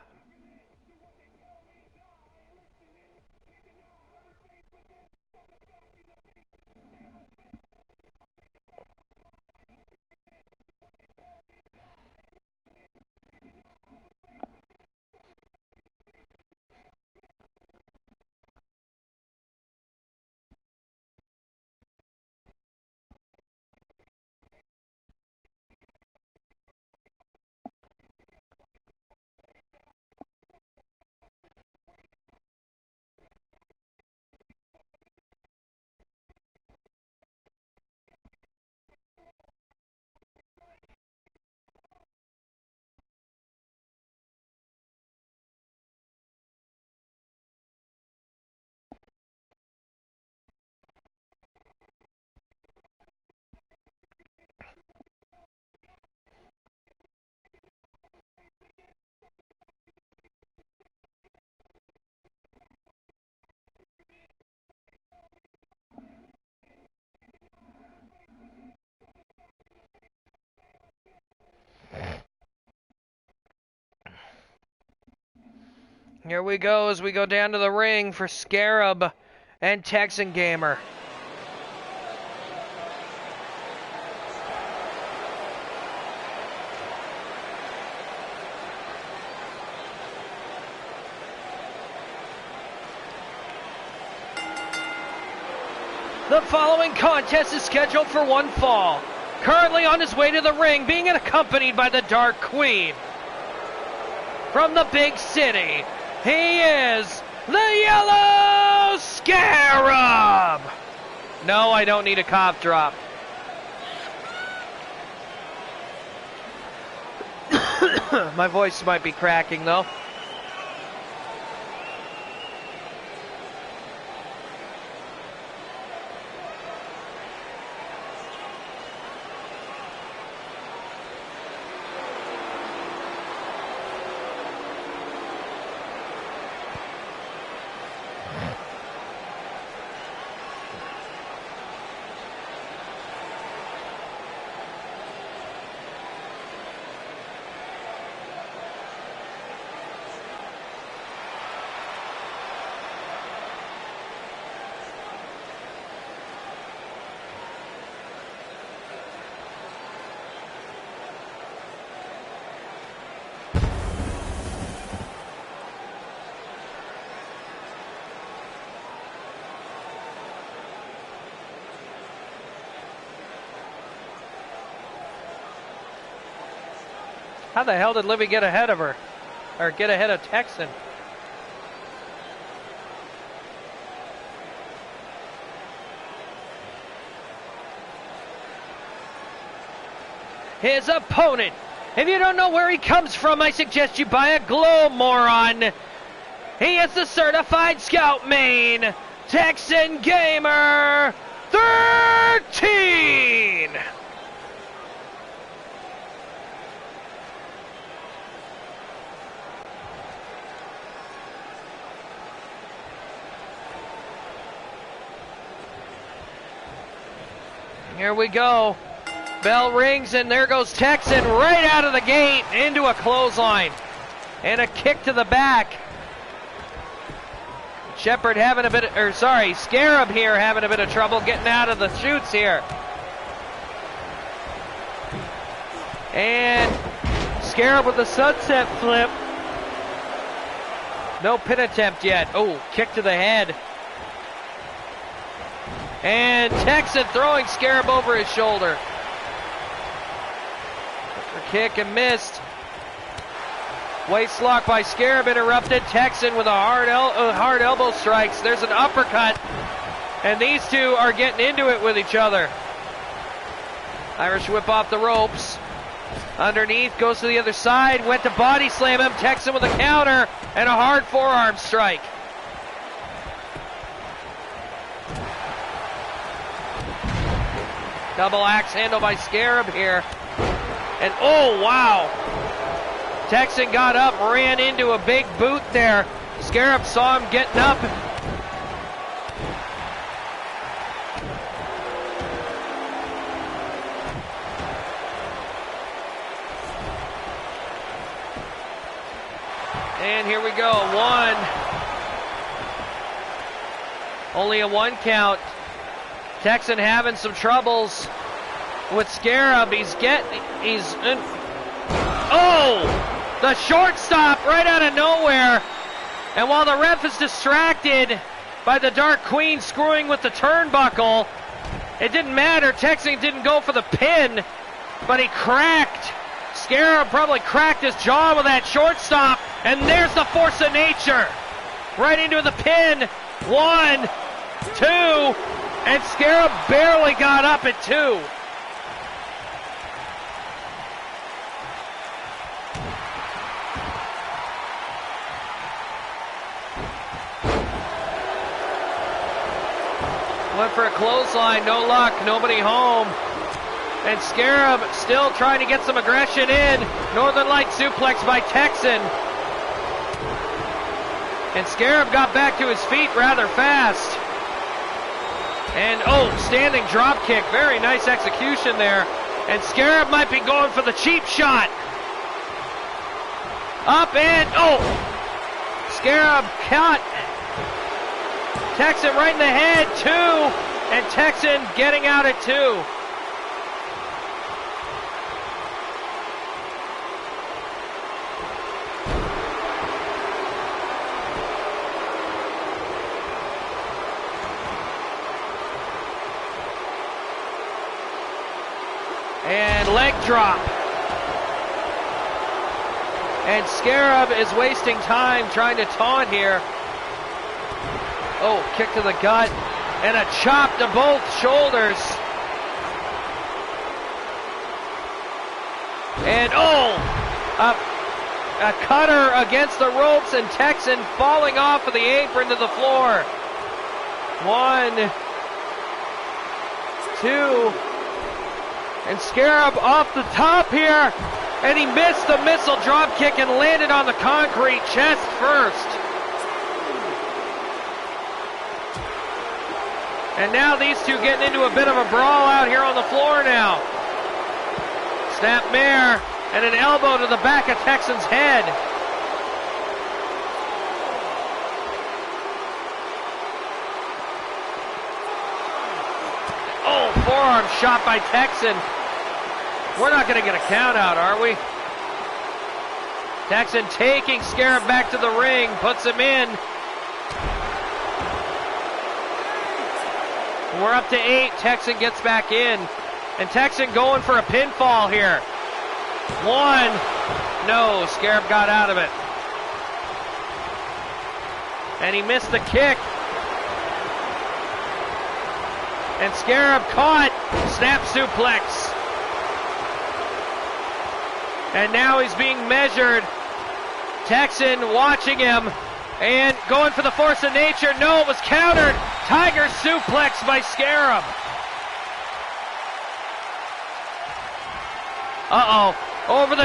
Here we go as we go down to the ring for Scarab and Texan Gamer. The following contest is scheduled for one fall. Currently on his way to the ring, being accompanied by the Dark Queen. From the big city, he is the Yellow Scarab! No, I don't need a cough drop. My voice might be cracking though. How the hell did Livy get ahead of her? Or get ahead of Texan? His opponent. If you don't know where he comes from, I suggest you buy a glow, moron. He is the certified scout main, Texan Gamer 13. Here we go. Bell rings and there goes Texan right out of the gate into a clothesline. And a kick to the back. Scarab here having a bit of trouble getting out of the chutes here. And Scarab with the sunset flip. No pin attempt yet. Oh, kick to the head. And Texan throwing Scarab over his shoulder. Kick and missed. Waist lock by Scarab interrupted. Texan with a hard elbow strikes. There's an uppercut. And these two are getting into it with each other. Irish whip off the ropes. Underneath, goes to the other side. Went to body slam him. Texan with a counter and a hard forearm strike. Double axe handle by Scarab here. And oh, wow. Texan got up, ran into a big boot there. Scarab saw him getting up. And here we go. One. Only a one count. Texan having some troubles with Scarab. Oh! The shortstop right out of nowhere. And while the ref is distracted by the Dark Queen screwing with the turnbuckle, it didn't matter. Texan didn't go for the pin, but he cracked. Scarab probably cracked his jaw with that shortstop. And there's the force of nature. Right into the pin. 1, 2. And Scarab barely got up at 2. Went for a clothesline, no luck, nobody home. And Scarab still trying to get some aggression in. Northern Light suplex by Texan. And Scarab got back to his feet rather fast. And oh, standing drop kick. Very nice execution there. And Scarab might be going for the cheap shot. Up and oh! Scarab caught Texan right in the head, 2, and Texan getting out at 2. And leg drop. And Scarab is wasting time trying to taunt here. Oh, kick to the gut. And a chop to both shoulders. And a cutter against the ropes, and Texan falling off of the apron to the floor. 1, 2. And Scarab off the top here, and he missed the missile drop kick and landed on the concrete chest first. And now these two getting into a bit of a brawl out here on the floor now. Snapmare and an elbow to the back of Texan's head. Oh, forearm shot by Texan. We're not going to get a count out, are we? Texan taking Scarab back to the ring, puts him in. We're up to 8. Texan gets back in. And Texan going for a pinfall here. 1. No, Scarab got out of it. And he missed the kick. And Scarab caught. Snap suplex. And now he's being measured. Texan watching him and going for the force of nature. No, it was countered. Tiger suplex by Scarab. Over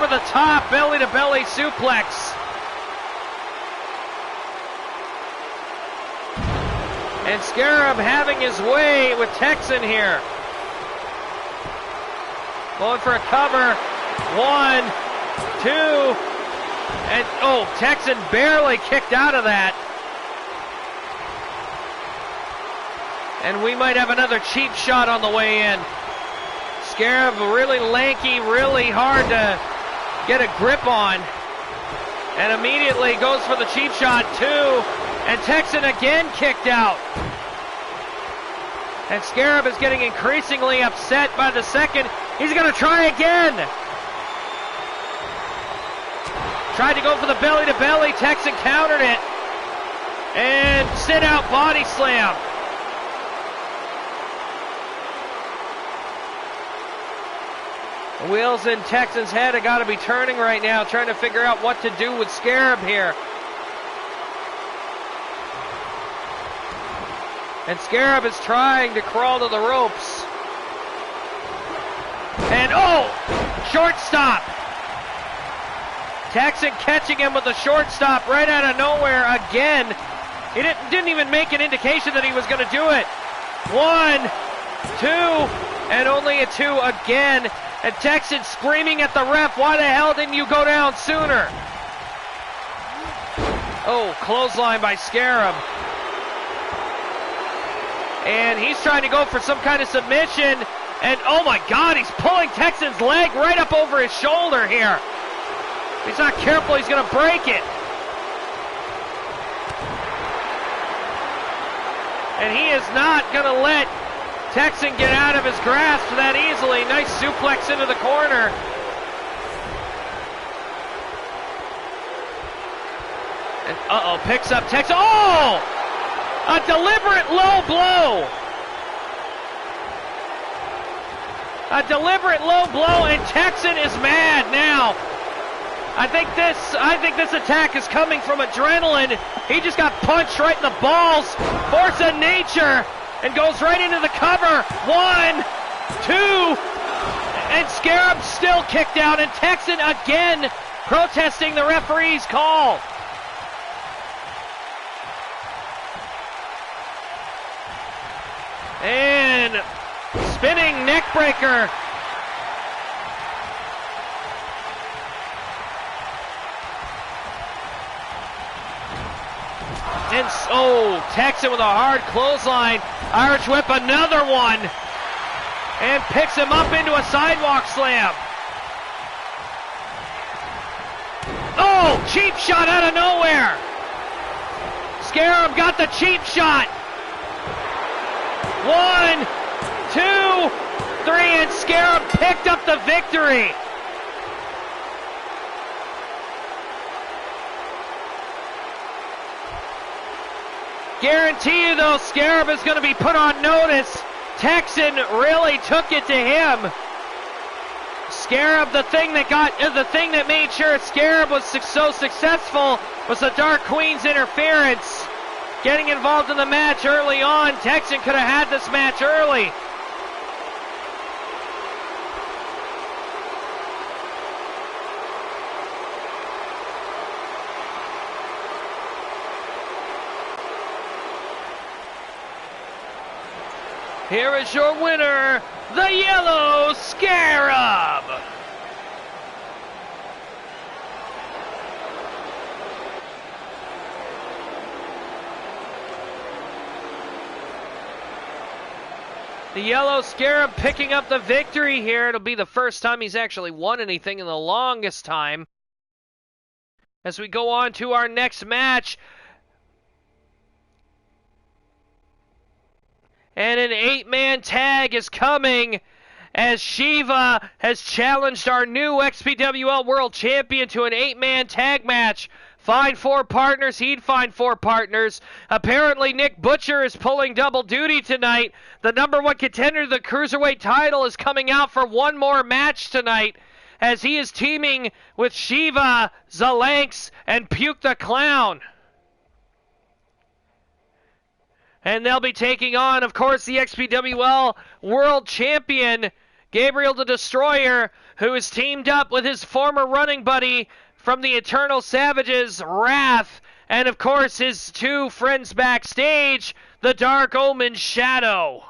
the top, belly to belly suplex. And Scarab having his way with Texan here. Going for a cover. 1, 2, and Texan barely kicked out of that. And we might have another cheap shot on the way in. Scarab really lanky, really hard to get a grip on. And immediately goes for the cheap shot, 2, and Texan again kicked out. And Scarab is getting increasingly upset by the second. He's going to try again. Tried to go for the belly to belly. Texan countered it. And sit out body slam. The wheels in Texan's head have got to be turning right now, trying to figure out what to do with Scarab here. And Scarab is trying to crawl to the ropes. And shortstop. Texan catching him with a shortstop right out of nowhere again. He didn't even make an indication that he was going to do it. 1, 2, and only a 2 again. And Texan screaming at the ref, why the hell didn't you go down sooner? Oh, clothesline by Scarab. And he's trying to go for some kind of submission. And oh my God, he's pulling Texan's leg right up over his shoulder here. If he's not careful, he's going to break it. And he is not going to let Texan get out of his grasp that easily. Nice suplex into the corner. And picks up Texan. Oh! A deliberate low blow. A deliberate low blow, and Texan is mad now. I think this attack is coming from adrenaline. He just got punched right in the balls. Force of nature, and goes right into the cover. 1, 2, and Scarab still kicked out, and Texan again protesting the referee's call. And spinning neck breaker. And, Texan with a hard clothesline. Irish whip, another one. And picks him up into a sidewalk slam. Oh, cheap shot out of nowhere. Scarab got the cheap shot. 1, 2, 3, and Scarab picked up the victory. Guarantee you, though, Scarab is going to be put on notice. Texan really took it to him. Scarab, the thing that made sure Scarab was so successful was the Dark Queen's interference. Getting involved in the match early on. Texan could have had this match early. Here is your winner, the Yellow Scarab. The Yellow Scarab picking up the victory here. It'll be the first time he's actually won anything in the longest time. As we go on to our next match. And an 8-man tag is coming as Shiva has challenged our new XPWL World Champion to an 8-man tag match. Find 4 partners, he'd find 4 partners. Apparently Nick Butcher is pulling double duty tonight. The #1 contender to the Cruiserweight title is coming out for one more match tonight as he is teaming with Shiva, Zalanx, and Puke the Clown. And they'll be taking on, of course, the XPWL World Champion, Gabriel the Destroyer, who is teamed up with his former running buddy from the Eternal Savages, Wrath, and, of course, his 2 friends backstage, the Dark Omen Shadow.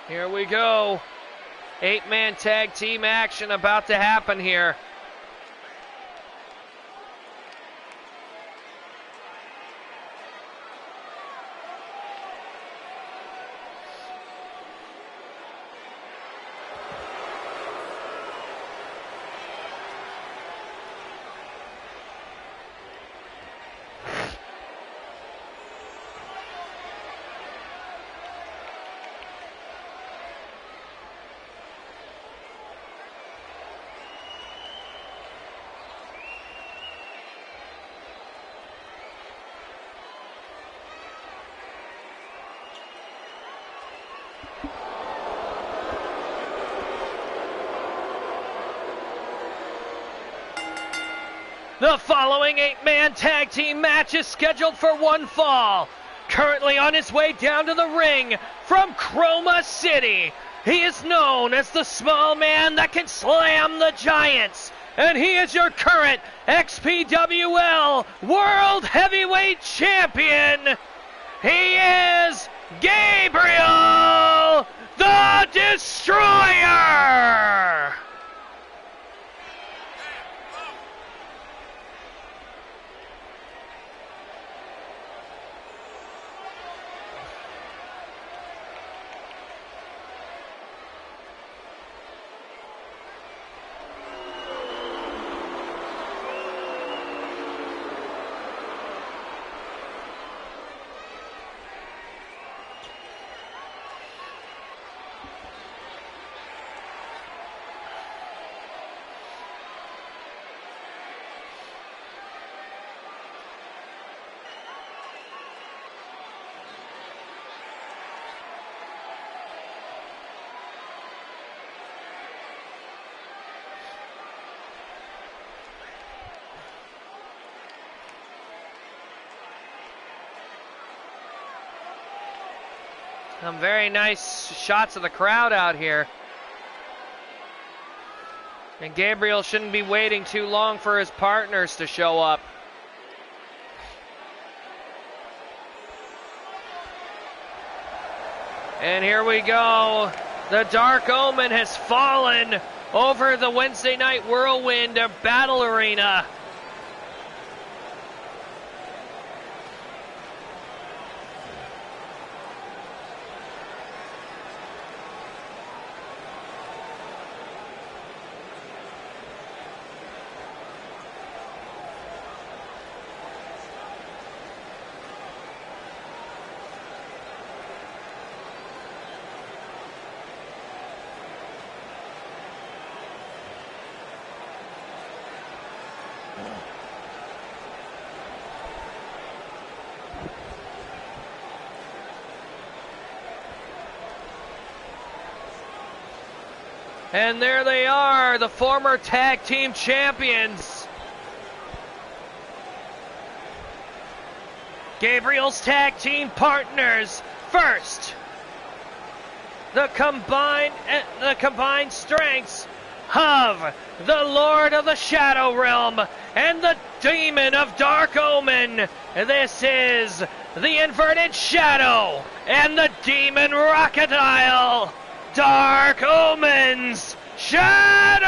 Here we go. 8-man tag team action about to happen here. The following 8-man tag team match is scheduled for one fall. Currently on his way down to the ring from Chroma City, he is known as the small man that can slam the giants. And he is your current XPWL World Heavyweight Champion. He is Gabriel the Destroyer. Some very nice shots of the crowd out here. And Gabriel shouldn't be waiting too long for his partners to show up. And here we go. The Dark Omen has fallen over the Wednesday Night Whirlwind Battle Arena. And there they are, the former tag team champions. Gabriel's tag team partners. First, the combined strengths of the Lord of the Shadow Realm and the Demon of Dark Omen. This is the Inverted Shadow and the Demon Rachidile. Dark Omens Shadows.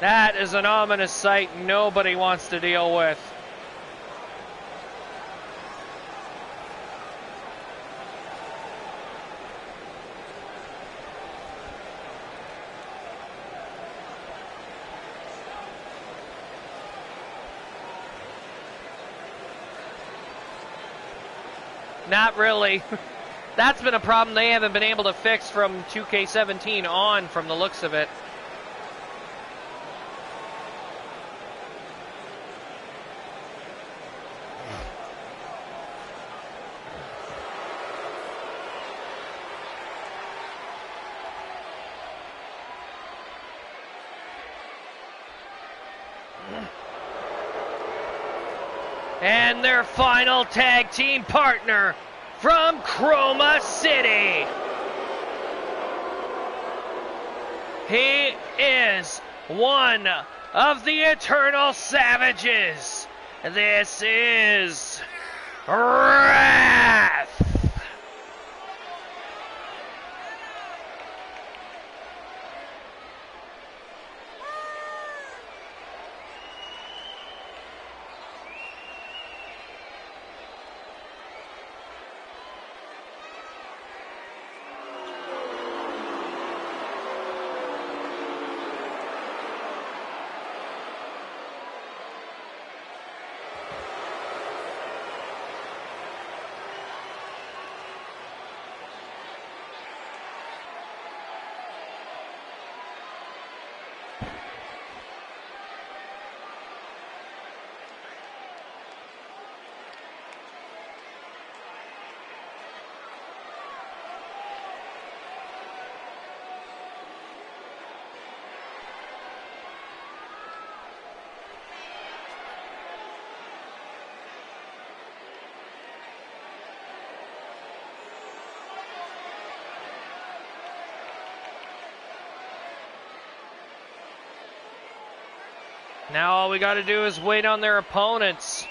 That is an ominous sight nobody wants to deal with. Not really. That's been a problem they haven't been able to fix from 2K17 on, from the looks of it. And their final tag team partner from Chroma City. He is one of the Eternal Savages. This is Wrath. Now all we got to do is wait on their opponents.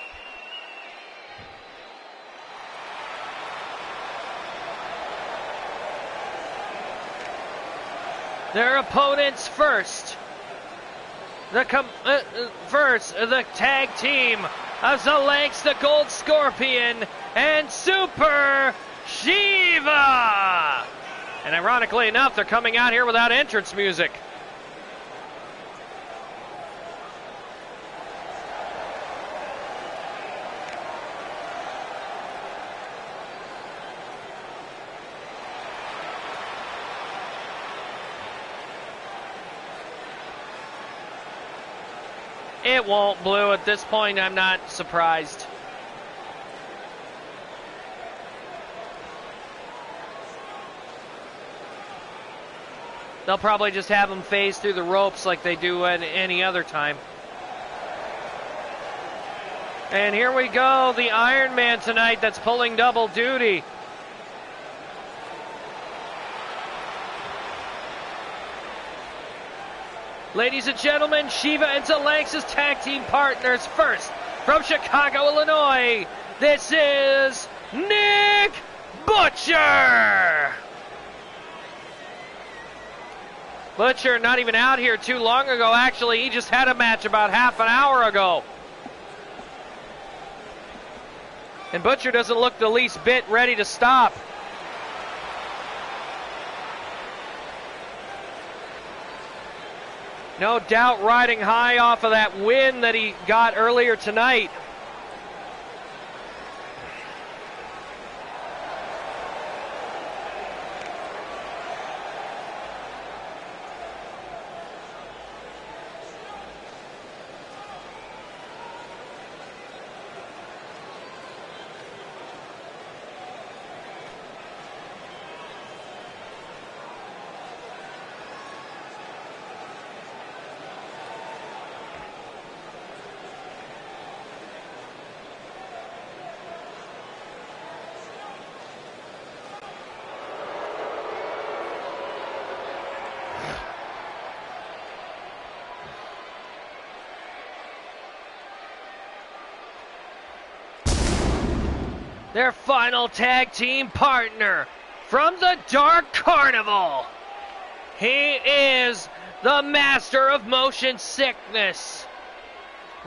Their opponents first. The tag team of Zalanx, the Gold Scorpion, and Super Shiva. And ironically enough, they're coming out here without entrance music. It won't, Blue. At this point, I'm not surprised. They'll probably just have him phase through the ropes like they do at any other time. And here we go, the Iron Man tonight that's pulling double duty. Ladies and gentlemen, Shiva and Zalanx's tag team partners first. From Chicago, Illinois, this is Nick Butcher. Butcher not even out here too long ago. Actually, he just had a match about half an hour ago. And Butcher doesn't look the least bit ready to stop. No doubt riding high off of that win that he got earlier tonight. Their final tag team partner from the Dark Carnival. He is the master of motion sickness.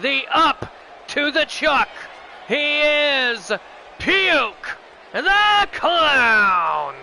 The up to the chuck. He is Puke the Clown.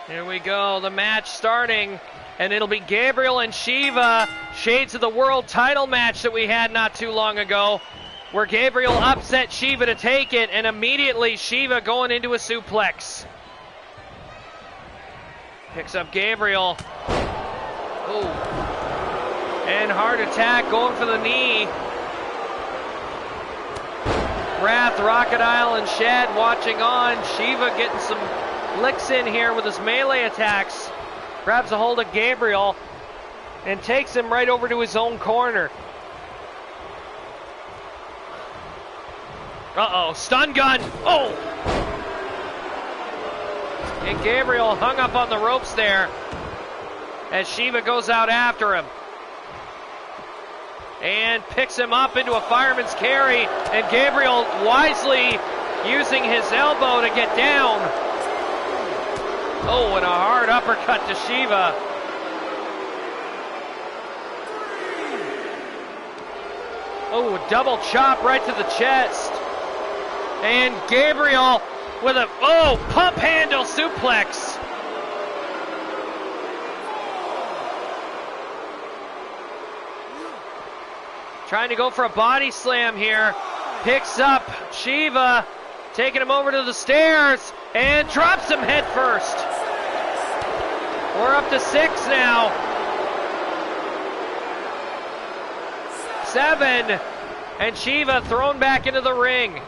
Here we go, the match starting, and it'll be Gabriel and Shiva, Shades of the World title match that we had not too long ago, where Gabriel upset Shiva to take it, and immediately Shiva going into a suplex. Picks up Gabriel. Ooh. And heart attack going for the knee. Wrath, Rachidile, and Shad watching on. Shiva getting some licks in here with his melee attacks. Grabs a hold of Gabriel and takes him right over to his own corner. Uh-oh, stun gun. Oh! And Gabriel hung up on the ropes there as Shiva goes out after him. And picks him up into a fireman's carry, and Gabriel wisely using his elbow to get down. Oh, and a hard uppercut to Shiva. Oh, double chop right to the chest. And Gabriel with a, pump handle suplex. Trying to go for a body slam here. Picks up Shiva, taking him over to the stairs, and drops him head first. We're up to 6 now. 7, and Shiva thrown back into the ring.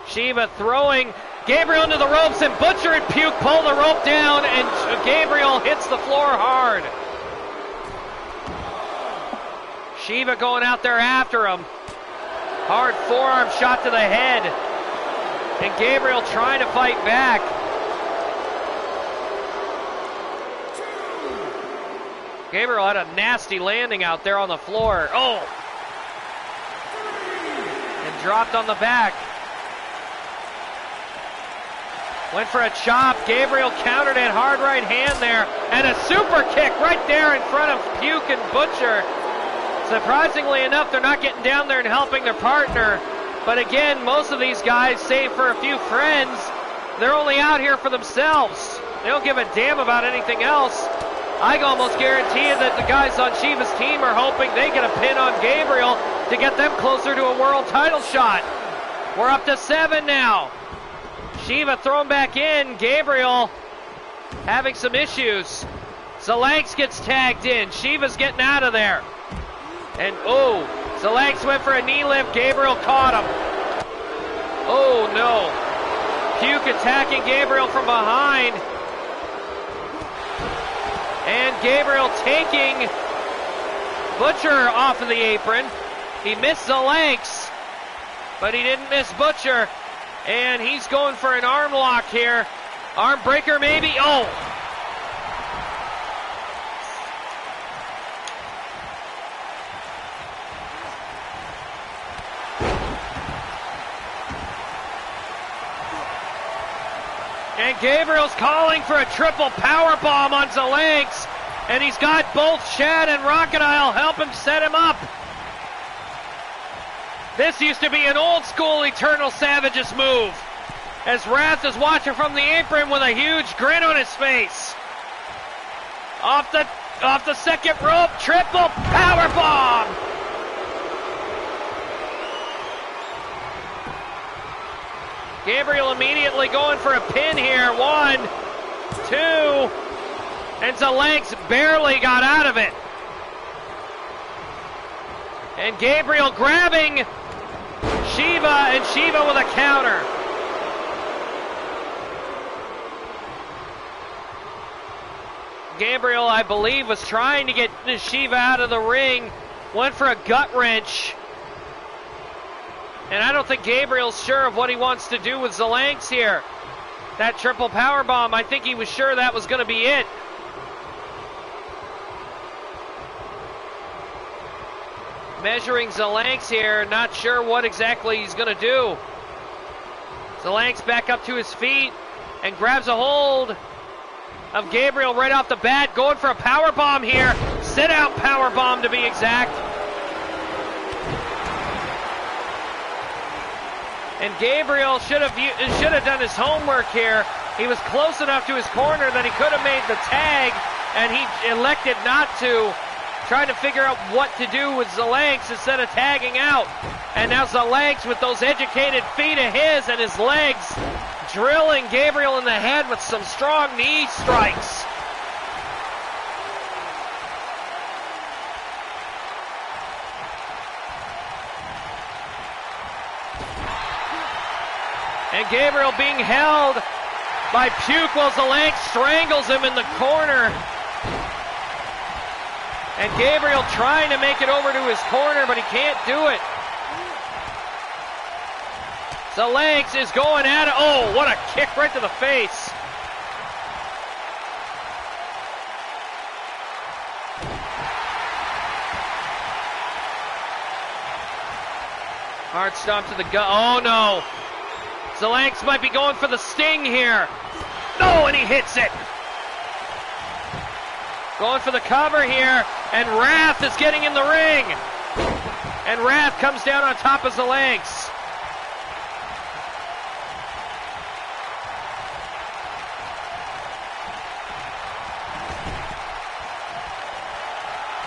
Shiva throwing Gabriel into the ropes, and Butcher and Puke pull the rope down, and Gabriel hits the floor hard. Shiva going out there after him. Hard forearm shot to the head. And Gabriel trying to fight back. Gabriel had a nasty landing out there on the floor. Oh! And dropped on the back. Went for a chop. Gabriel countered it. Hard right hand there. And a super kick right there in front of Puke and Butcher. Surprisingly enough, they're not getting down there and helping their partner. But again, most of these guys, save for a few friends, they're only out here for themselves. They don't give a damn about anything else. I can almost guarantee you that the guys on Shiva's team are hoping they get a pin on Gabriel to get them closer to a world title shot. We're up to 7 now. Shiva thrown back in. Gabriel having some issues. Zalanks gets tagged in. Shiva's getting out of there. And Zalanks went for a knee lift. Gabriel caught him. Oh no. Puke attacking Gabriel from behind. And Gabriel taking Butcher off of the apron. He missed Zalanks, but he didn't miss Butcher. And he's going for an arm lock here. Arm breaker maybe. Oh! And Gabriel's calling for a triple powerbomb on Zalanks. And he's got both Shad and Rachidile help him set him up. This used to be an old school Eternal Savages move. As Wrath is watching from the apron with a huge grin on his face. Off the second rope, triple powerbomb. Gabriel immediately going for a pin here. 1, 2, and Zalanks barely got out of it. And Gabriel grabbing Shiva, and Shiva with a counter. Gabriel, I believe, was trying to get Shiva out of the ring. Went for a gut wrench. And I don't think Gabriel's sure of what he wants to do with Zalanks here. That triple powerbomb, I think he was sure that was going to be it. Measuring Zalanks here, not sure what exactly he's going to do. Zalanks back up to his feet and grabs a hold of Gabriel right off the bat, going for a powerbomb here. Sit out powerbomb to be exact. And Gabriel should have done his homework here. He was close enough to his corner that he could have made the tag, and he elected not to, trying to figure out what to do with Zalanks instead of tagging out. And now Zalanks with those educated feet of his and his legs drilling Gabriel in the head with some strong knee strikes. And Gabriel being held by Puke while Zalanks strangles him in the corner. And Gabriel trying to make it over to his corner, but he can't do it. Zalanks is going at it. Oh, what a kick right to the face. Hard stomp to the gut. Oh, no. Zalanks might be going for the sting here. No, and he hits it. Going for the cover here, and Wrath is getting in the ring. And Wrath comes down on top of the legs.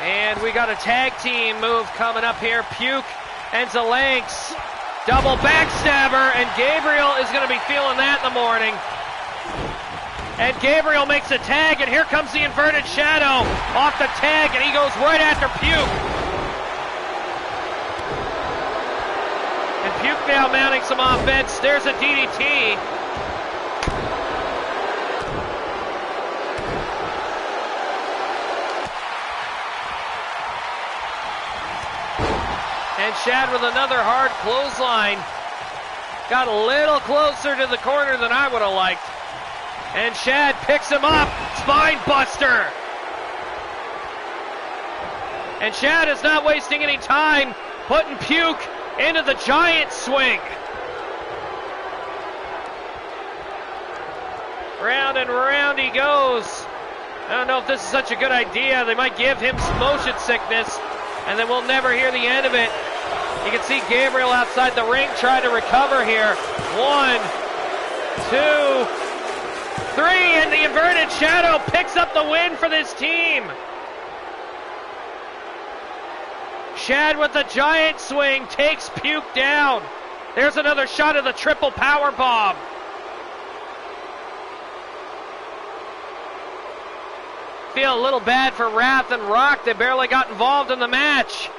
And we got a tag team move coming up here. Puke and Zalanks. Double backstabber, and Gabriel is going to be feeling that in the morning. And Gabriel makes a tag, and here comes the inverted shadow off the tag, and he goes right after Puke. And Puke now mounting some offense. There's a DDT. And Shad with another hard clothesline. Got a little closer to the corner than I would have liked. And Shad picks him up. Spine buster. And Shad is not wasting any time putting Puke into the giant swing. Round and round he goes. I don't know if this is such a good idea. They might give him some motion sickness, and then we'll never hear the end of it. You can see Gabriel outside the ring trying to recover here. 1, 2, 3, and the inverted shadow picks up the win for this team. Shad with the giant swing takes Puke down. There's another shot of the triple power bomb. Feel a little bad for Wrath and Rock. They barely got involved in the match.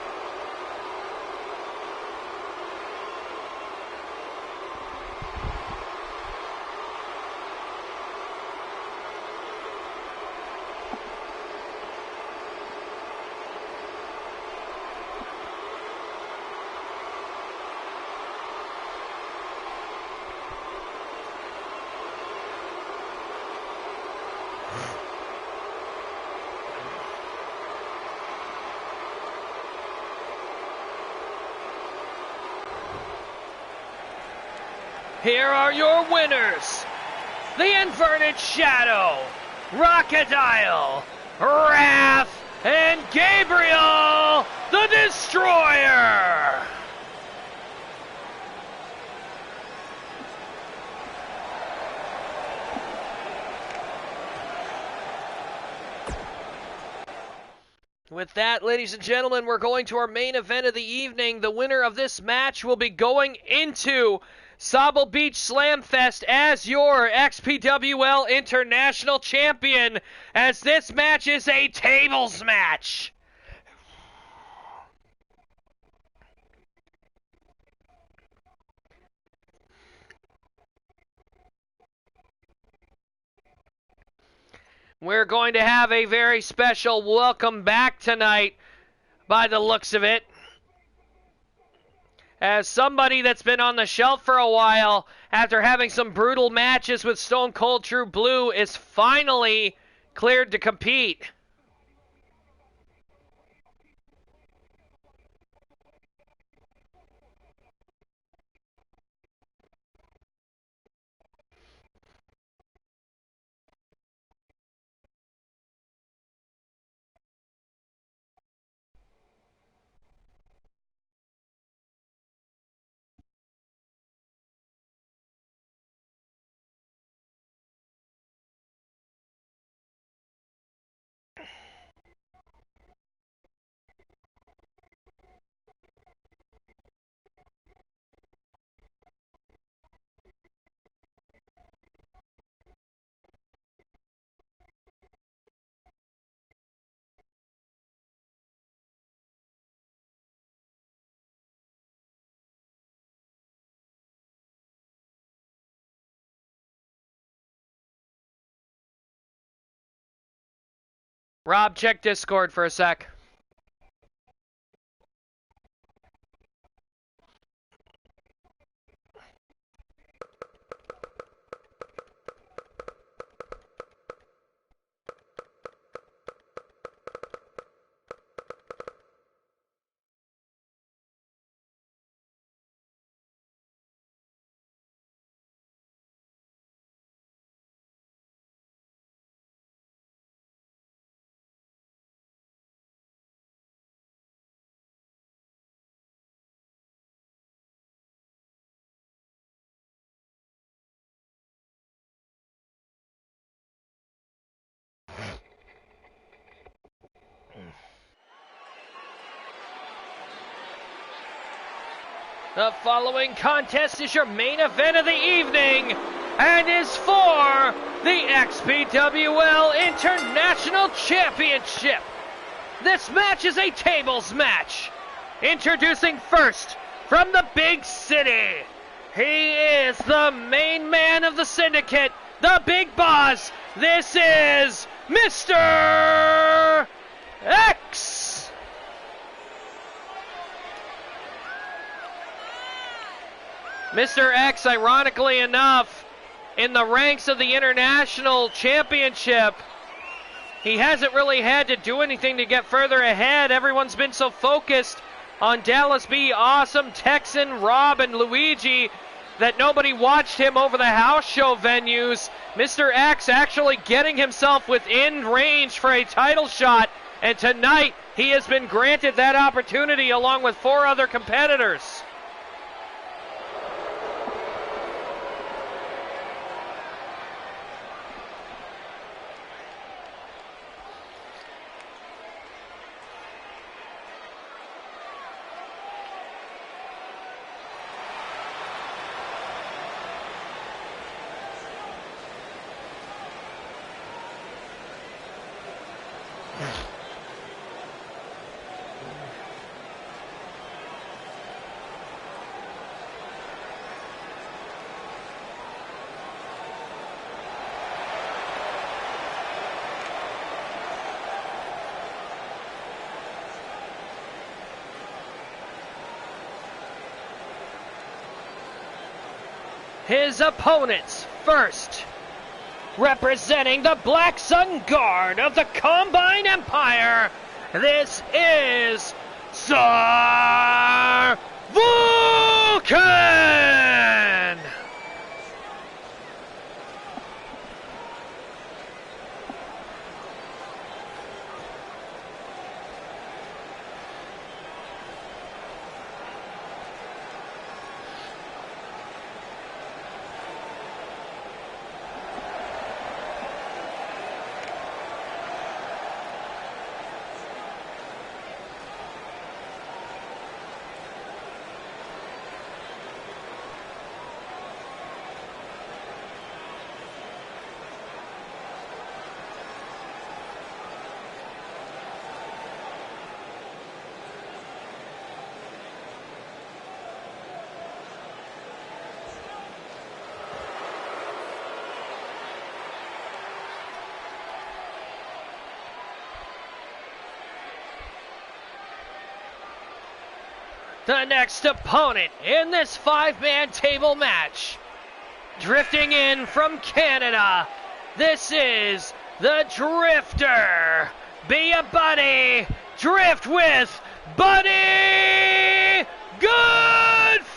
Here are your winners. The Inverted Shadow, Rachidile, Wrath, and Gabriel the Destroyer. With that, ladies and gentlemen, we're going to our main event of the evening. The winner of this match will be going into Sauble Beach Slam Fest as your XPWL International Champion, as this match is a tables match. We're going to have a very special welcome back tonight, by the looks of it, as somebody that's been on the shelf for a while after having some brutal matches with Stone Cold True Blue is finally cleared to compete. Rob, check Discord for a sec. The following contest is your main event of the evening and is for the XPWL International Championship. This match is a tables match. Introducing first from the big city, he is the main man of the syndicate, the big boss. This is Mr. X. Mr. X, ironically enough, in the ranks of the International Championship, he hasn't really had to do anything to get further ahead. Everyone's been so focused on Dallas B, Awesome, Texan, Rob, and Luigi that nobody watched him over the house show venues. Mr. X actually getting himself within range for a title shot, and tonight he has been granted that opportunity along with 4 other competitors. His opponents first, representing the Black Sun Guard of the Combine Empire, this is Sir Vulcan! The next opponent in this 5-man table match, drifting in from Canada, this is the Drifter. Be a buddy, drift with Buddy Goodfellow.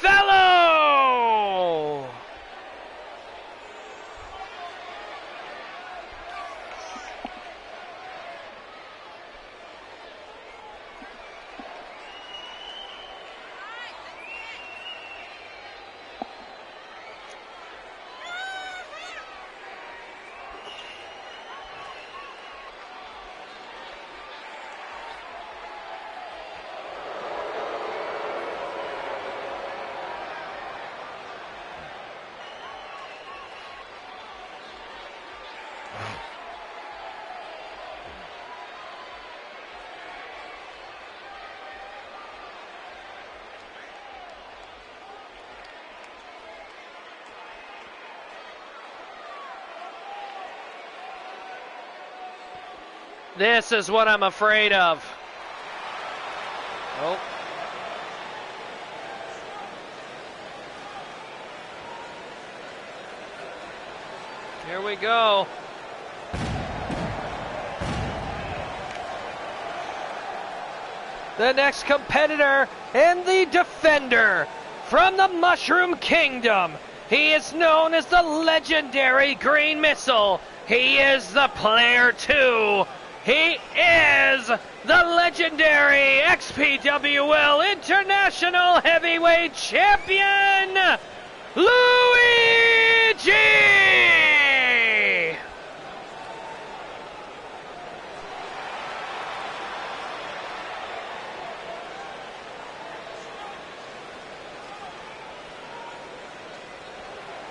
This is what I'm afraid of. Oh. Here we go. The next competitor and the defender from the Mushroom Kingdom. He is known as the legendary Green Missile. He is the Player 2. He is the legendary XPWL International Heavyweight Champion, Luigi!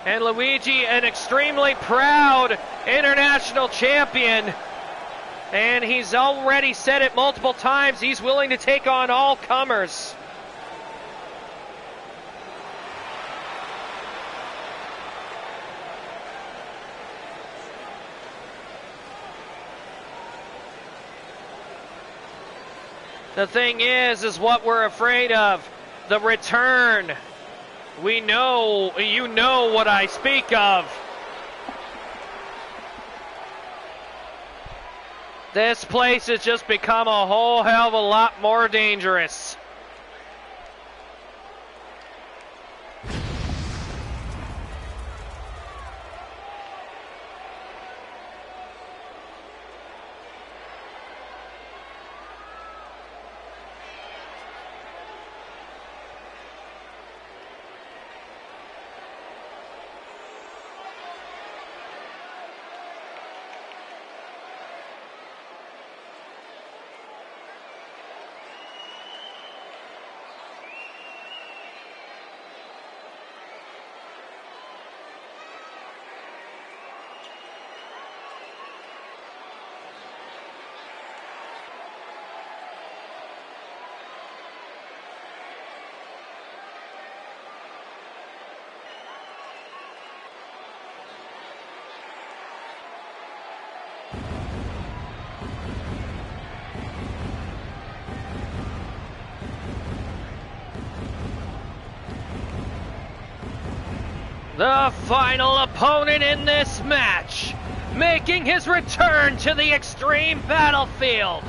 And Luigi, an extremely proud international champion. And he's already said it multiple times, he's willing to take on all comers. The thing is what we're afraid of. The return. We know, you know what I speak of. This place has just become a whole hell of a lot more dangerous. The final opponent in this match, making his return to the extreme battlefield.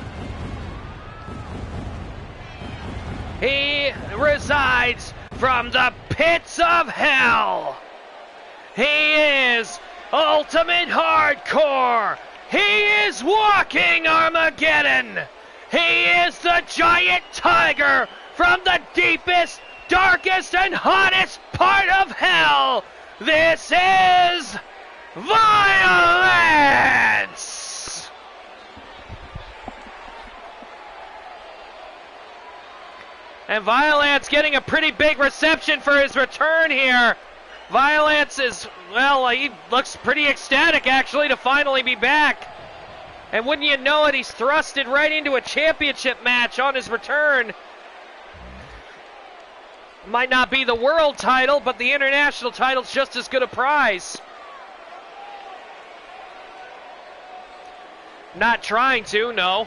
He resides from the pits of hell. He is Ultimate Hardcore. He is Walking Armageddon. He is the giant tiger from the deepest, darkest, and hottest part of hell. This is Violence! And Violence getting a pretty big reception for his return here. Violence is, well, he looks pretty ecstatic actually to finally be back. And wouldn't you know it, he's thrusted right into a championship match on his return. Might not be the world title, but the international title's just as good a prize. Not trying to, no.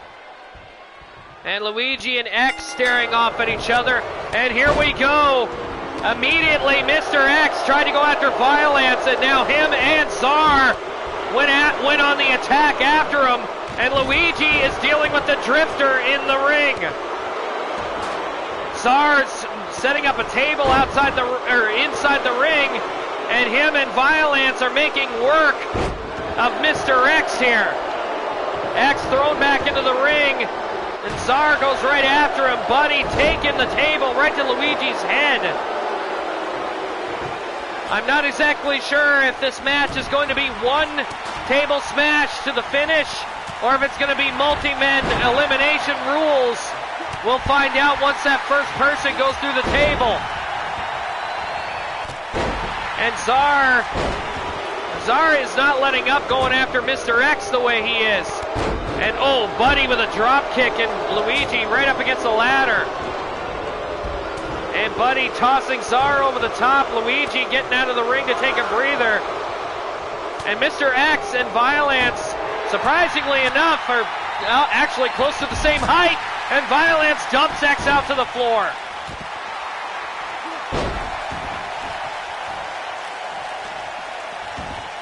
And Luigi and X staring off at each other. And here we go. Immediately, Mr. X tried to go after Violence, and now him and Czar went on the attack after him. And Luigi is dealing with the Drifter in the ring. Czar's setting up a table inside the ring, and him and Violence are making work of Mr. X here. X thrown back into the ring, and Czar goes right after him. Buddy taking the table right to Luigi's head. I'm not exactly sure if this match is going to be one table smash to the finish, or if it's going to be multi-men elimination rules. We'll find out once that first person goes through the table. And Czar is not letting up, going after Mr. X the way he is. And oh, Buddy with a drop kick, and Luigi right up against the ladder. And Buddy tossing Czar over the top. Luigi getting out of the ring to take a breather. And Mr. X and Violence, surprisingly enough, are actually close to the same height. And Violence dumps X out to the floor.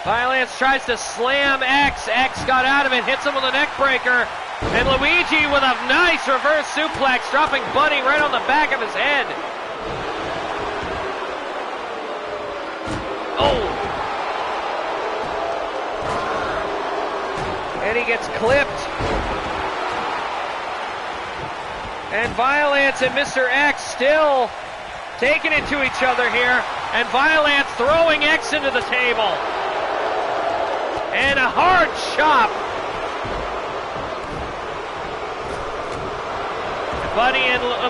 Violence tries to slam X. X got out of it, hits him with a neck breaker. And Luigi with a nice reverse suplex, dropping Buddy right on the back of his head. Oh. And he gets clipped. And Violence and Mr. X still taking it to each other here. And Violence throwing X into the table. And a hard chop.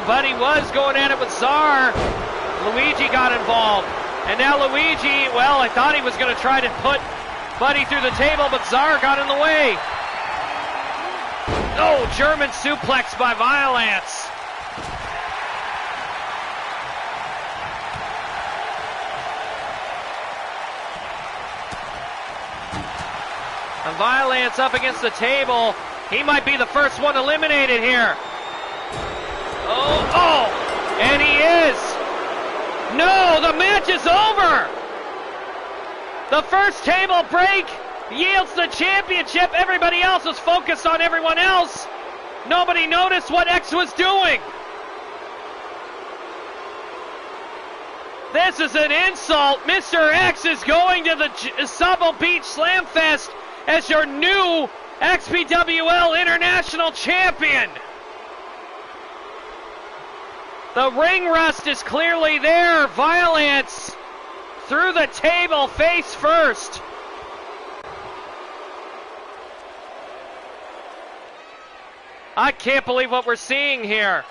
Buddy was going at it with Czar. Luigi got involved. And now Luigi, well, I thought he was going to try to put Buddy through the table, but Czar got in the way. Oh, German suplex by Violence. And Violence up against the table. He might be the first one eliminated here. Oh, and he is. No, the match is over. The first table break yields the championship. Everybody else was focused on everyone else. Nobody noticed what X was doing. This is an insult. Mr. X is going to the Sabo Beach Slam Fest as your new XPWL International Champion. The ring rust is clearly there. Violence through the table face first. I can't believe what we're seeing here.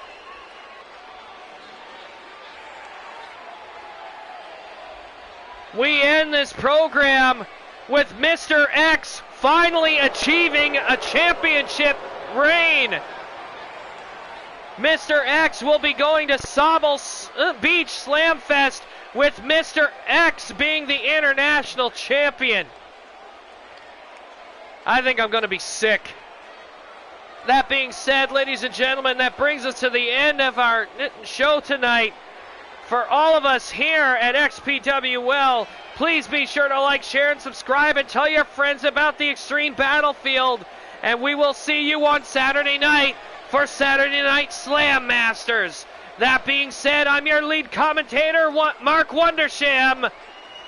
We end this program with Mr. X finally achieving a championship reign. Mr. X will be going to Sabo Beach Slam Fest with Mr. X being the international champion. I think I'm going to be sick. That being said, ladies and gentlemen, that brings us to the end of our show tonight. For all of us here at XPWL, please be sure to like, share, and subscribe, and tell your friends about the Extreme Battlefield. And we will see you on Saturday night for Saturday Night Slam Masters. That being said, I'm your lead commentator, Mark Wondersham.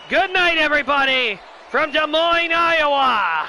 Good night, everybody, from Des Moines, Iowa.